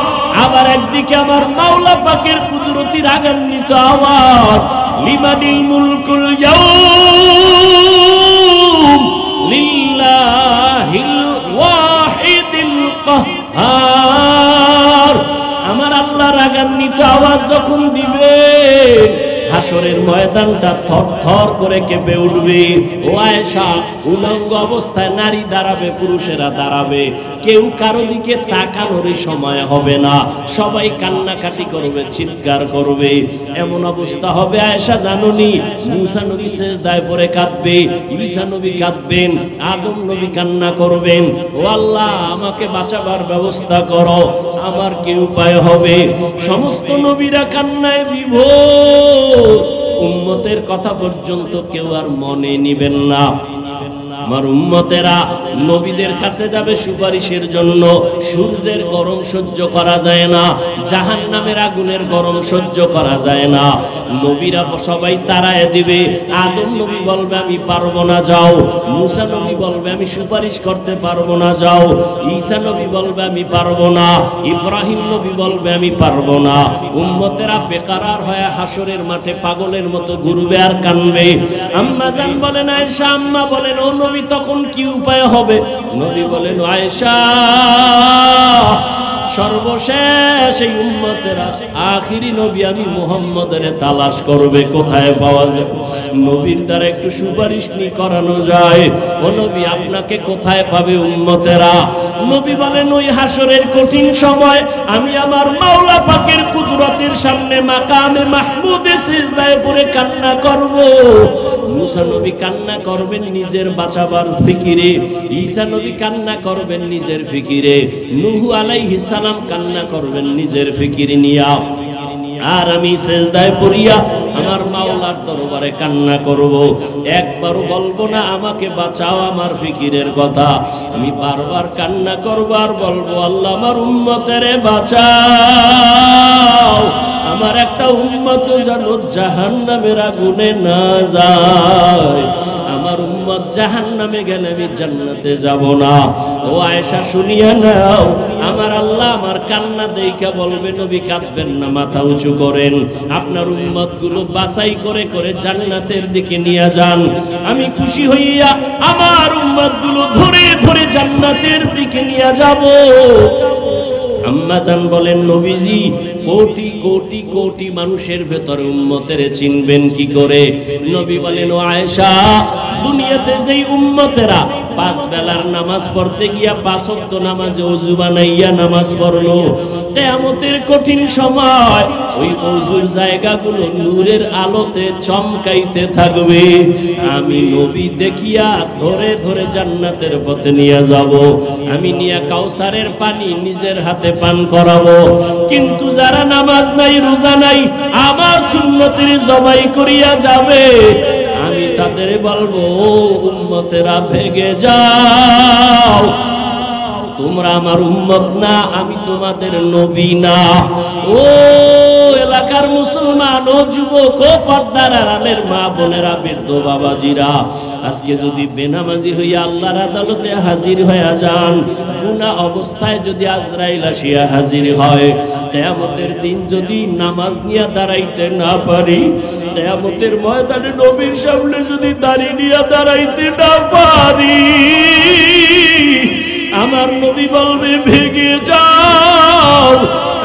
আবার একদিকে আমার মাওলা পাকের কুদরতি রাগান্বিত আওয়াজ, লিমানিল মুলকুল ইয়াউম লিল্লাহিল ওয়াহিদিল কাহ্হার। আমার আল্লাহ রাগান্বিত আওয়াজ যখন দিবে, হাসরের ময়দানটা থরথর করে কেঁপে উঠবে। ও আয়েশা, উলঙ্গ অবস্থায় নারী দাঁড়াবে, পুরুষেরা দাঁড়াবে, কেউ কারো দিকে তাকানোর সময় হবে না, সবাই কান্নাকাটি করবে, চিৎকার করবে। এমন অবস্থা হবে আয়েশা জানুনি, মুসা নবী সিজদায় পড়ে কাঁদবে, ঈসা নবী কাঁদবেন, আদম নবী কান্না করবেন, ও আল্লাহ আমাকে বাঁচাবার ব্যবস্থা করো, আমার কি উপায় হবে? সমস্ত নবীরা কান্নায় বিভোর। উম্মতের কথা পর্যন্ত কেউ আর মনে নিবেন না। আমার উম্মতেরা নবীদের কাছে যাবে সুপারিশের জন্য। সূর্যের গরম সহ্য করা যায় না, জাহান্নামের আগুনের গরম সহ্য করা যায় না। নবীরা সবাই তাড়ায় দিবে। আদম নবী বলবে, আমি পারবো না, যাও। মুসা নবী বলবে, আমি সুপারিশ করতে পারবো না, যাও। ঈসা নবী বলবে, আমি পারবো না। ইব্রাহিম নবী বলবে, আমি পারবো না। উম্মতেরা বেকারার হয়ে হাসরের মাঠে পাগলের মতো ঘুরবে আর কানবে। আম্মা জান বলেন, আয়েশা আম্মা বলেন, ও নবী তখন কি উপায় হবে? নবী বলেন, আয়েশা সর্বশেষ এই উম্মতেরা আখিরি নবী আমি মুহাম্মদের তালাশ করবে, কোথায় পাওয়া যায়। নবীর দ্বারা একটু সুপারিশ নি করানো যায়। ও নবী আপনাকে কোথায় পাবে উম্মতেরা? নবী বলেন, ওই হাসরের কঠিন সময় আমি আমার মাওলা পাকের কুদরতের সামনে মাকামে মাহমুদে সিজদায় পড়ে কান্না করব। মুসা নবী কান্না করবেন নিজের বাঁচাবার ফিকিরে, ঈসা নবী কান্না করবেন নিজের ফিকিরে, নূহ আলাইহিস সালাম কান্না করবেন নিজের ফিকিরে নিয়া। আর আমি সেজদায় পড়িয়া আমার মাওলার দরবারে কান্না করব। একবারও বলবো না আমাকে বাঁচাও আমার ফিকিরের কথা, আমি বারবার কান্না করব আর বলবো আল্লাহ আমার উম্মতেরে বাঁচাও, আমার একটা উম্মত যেন জাহান্নামের আগুনে না যায়, আমার উম্মত জাহান্নামে গেলে আমি জান্নাতে যাব না। ও আয়েশা শুনিয়া নাও, আমার আল্লাহ আমার কান্না দেইখা বলবে নবী কাঁদবেন না, মাথা উঁচু করেন, আপনার উম্মত গুলো বাছাই করে করে জান্নাতের দিকে নিয়ে যান। আমি খুশি হইয়া আমার উম্মত গুলো ধরে ধরে জান্নাতের দিকে নিয়ে যাব। আম্মা জান বলেন নবীজি কোটি কোটি কোটি মানুষের ভেতরে উম্মতের চিনবেন কি করে? নবী বলেন ও আয়েশা, দুনিয়াতে যেই উম্মতেরা 5 বেলার নামাজ পড়তে গিয়া 5 ওয়াক্ত নামাজে ওযু বানাইয়া নামাজ পড়লো, কিয়ামতের কঠিন সময় ওই ওযুর জায়গাগুলো নূরের আলোতে চমকাইতে থাকবে। আমি নবী দেখিয়া ধরে ধরে জান্নাতের পথে নিয়ে যাব, আমি নিয়া কাউসারের পানি নিজের হাতে পান করাবো। কিন্তু যারা নামাজ নাই রোজা নাই আমার সুন্নতের জবাই করিয়া যাবে, আমি তাদের বলবো উম্মতেরা ভেগে যাও, তোমরা আমার উম্মত না, আমি তোমাদের নবী না। ও এলাকার মুসলমান, ও যুবক, ও পর্দার আড়ালের মা বোনেরা, বৃদ্ধ বাবাজিরা, আজকে যদি বেনামাজি হইয়া আল্লাহর আদালতে হাজির হয়ে যান, গুনাহ অবস্থায় যদি আজরাইল আসিয়া হাজির হয়, কিয়ামতের দিন যদি নামাজ নিয়ে দাঁড়াইতে না পারি, কিয়ামতের ময়দানে নবীর সামনে যদি দাঁড়িয়ে নিয়ে দাঁড়াইতে না পারি, আমার নবী বলবে ভেগে যাও।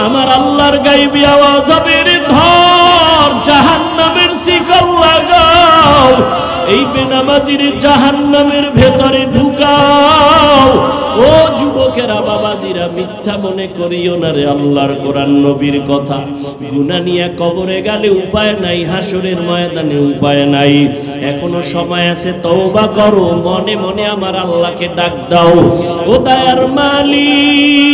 আমার আল্লাহর গায়বী আওয়াজ হবে রে ধর, জাহান্নামের শিকল লাগাও, এই বেনামাজির জাহান্নামের ভেতরে ঢুকাও। ও যুবকেরা বাবাজিরা, মিথ্যা মনে করিও না রে আল্লাহর কোরআন নবীর কথা। গুনাহ নিয়ে কবরে গেলে উপায় নাই, হাসরের ময়দানে উপায় নাই। এখনো সময় আছে, তওবা করো, মনে মনে আমার আল্লাহকে ডাক দাও। ও দয়ার মালিক,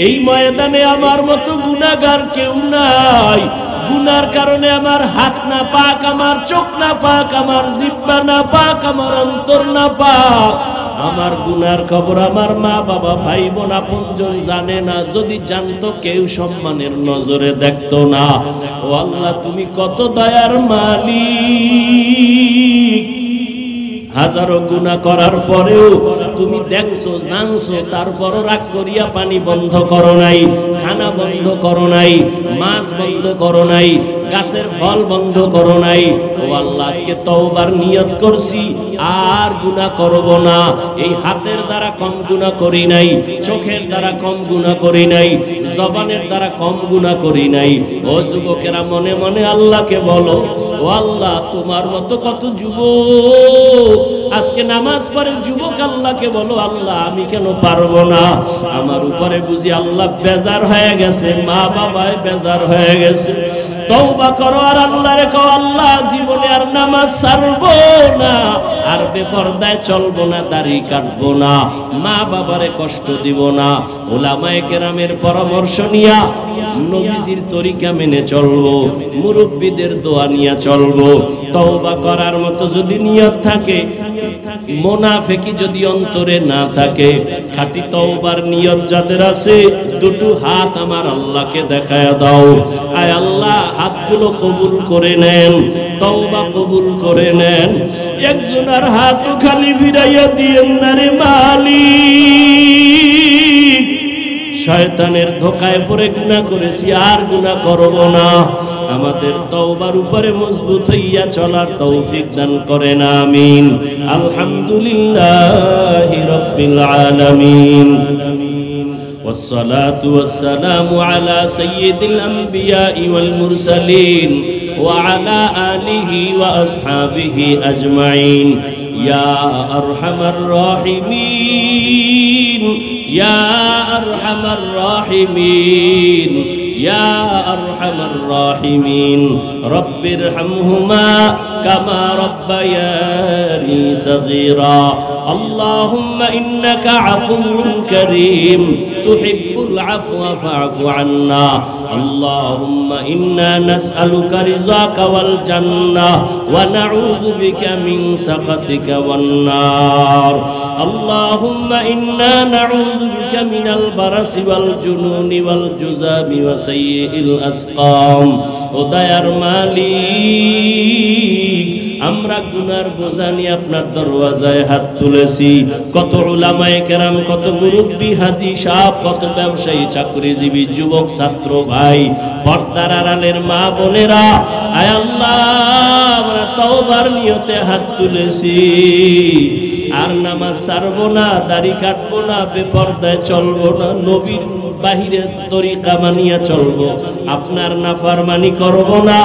এই ময়দানে আমার মতো গুনাহগার কেউ নাই। গুনার কারণে আমার হাত না পাক, আমার চোখ না পাক, আমার জিহ্বা না পাক, আমার অন্তর না পাক। আমার গুনার খবর আমার মা বাবা ভাই বোন আপনজন জানে না, যদি জানতো কেউ সম্মানের নজরে দেখতো না। ও আল্লাহ, তুমি কত দয়ার মালিক। হাজারো গুনাহ করার পরেও তুমি দেখছো, জানছো, তারপরও রাগ করিয়া পানি বন্ধ করো নাই, খানা বন্ধ করো নাই, মাছ বন্ধ করো নাই, গাছের ফল বন্ধ করো নাই। ও আল্লাহ, আজকে তওবার নিয়ত করছি, আর গুনাহ করব না। এই হাতের দ্বারা কম গুনাহ করি নাই, চোখের দ্বারা কম গুনাহ করি নাই, জবানের দ্বারা কম গুনাহ করি নাই। ও যুবকেরা, মনে মনে আল্লাহকে বলো, ও আল্লাহ, তোমার মতো কত যুবক আজকে নামাজ পড়ে, যুবক আল্লাহকে বলো, আল্লাহ আমি কেন পারবো না? আমার উপরে বুঝি আল্লাহ বেজার হয়ে গেছে, মা বাবায় বেজার হয়ে গেছে। তওবা করো আর আল্লাহরে কও, আল্লাহ জীবনে আর নামাজ ছাড়বো না, আর বেপরদায় চলবো না, দাড়ি কাটবো না, মা বাবারে কষ্ট দিব না। উলামায়ে কেরামের পরামর্শ নিয়া নবীজির তরিকা মেনে চলবো, মুরব্বিদের দোয়া নিয়ে চলবো। তওবা করার মতো যদি নিয়ত থাকে, মুনাফিকি যদি অন্তরে না থাকে, খাঁটি তওবার নিয়ত যাদের আছে, দুটো হাত আমার আল্লাহকে দেখায়া দাও। আয় আল্লাহ, হাতগুলো কবুল করে নেন, তওবা কবুল করে নেন। একজনের হাতও খালি ফিরাইয়া দিয়েন না রে মালিক। শয়তানের ধোকায় পড়ে গুনাহ করেছি, আর গুনাহ করব না। আমাদের তওবার উপরে মজবুত হইয়া চলার তৌফিক দান করেন, আমিন। আলহামদুলিল্লাহি রাব্বিল আলামিন। والصلاة والسلام على سيد الأنبياء والمرسلين وعلى آله وأصحابه أجمعين يا أرحم الراحمين يا أرحم الراحمين يا أرحم الراحمين رب ارحمهما كما ربياني صغيرا اللهم إنك عفو كريم تحب العفو فاعف عنا اللهم إنا نسألك رضاك والجنة ونعوذ بك من سخطك والنار اللهم إنا نعوذ بك من البرص والجنون والجذام وسيء الأسقام ودير মালিক আমরা গুনার বোঝা নিয়ে আপনার দরওয়াজায় হাত তুলেছি কত উলামায়ে কেরাম কত মুরব্বি হাজী সাহেব কত ব্যবসায়ী চাকরিজীবী যুবক ছাত্র ভাই পর্দার আড়ালের মা বোনেরা আয় আল্লাহ আমরা তওবার নিয়তে হাত তুলেছি আর নামাজ ছাড়বো না দাড়ি কাটবো না বেপরদায় চলবো না নবীর বাহিরে তরিকা মানিয়া চলবো আপনার নাফরমানি করব না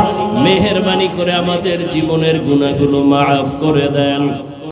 মেহেরবানি করে আমাদের জীবনের গুনাহগুলো মাফ করে দেন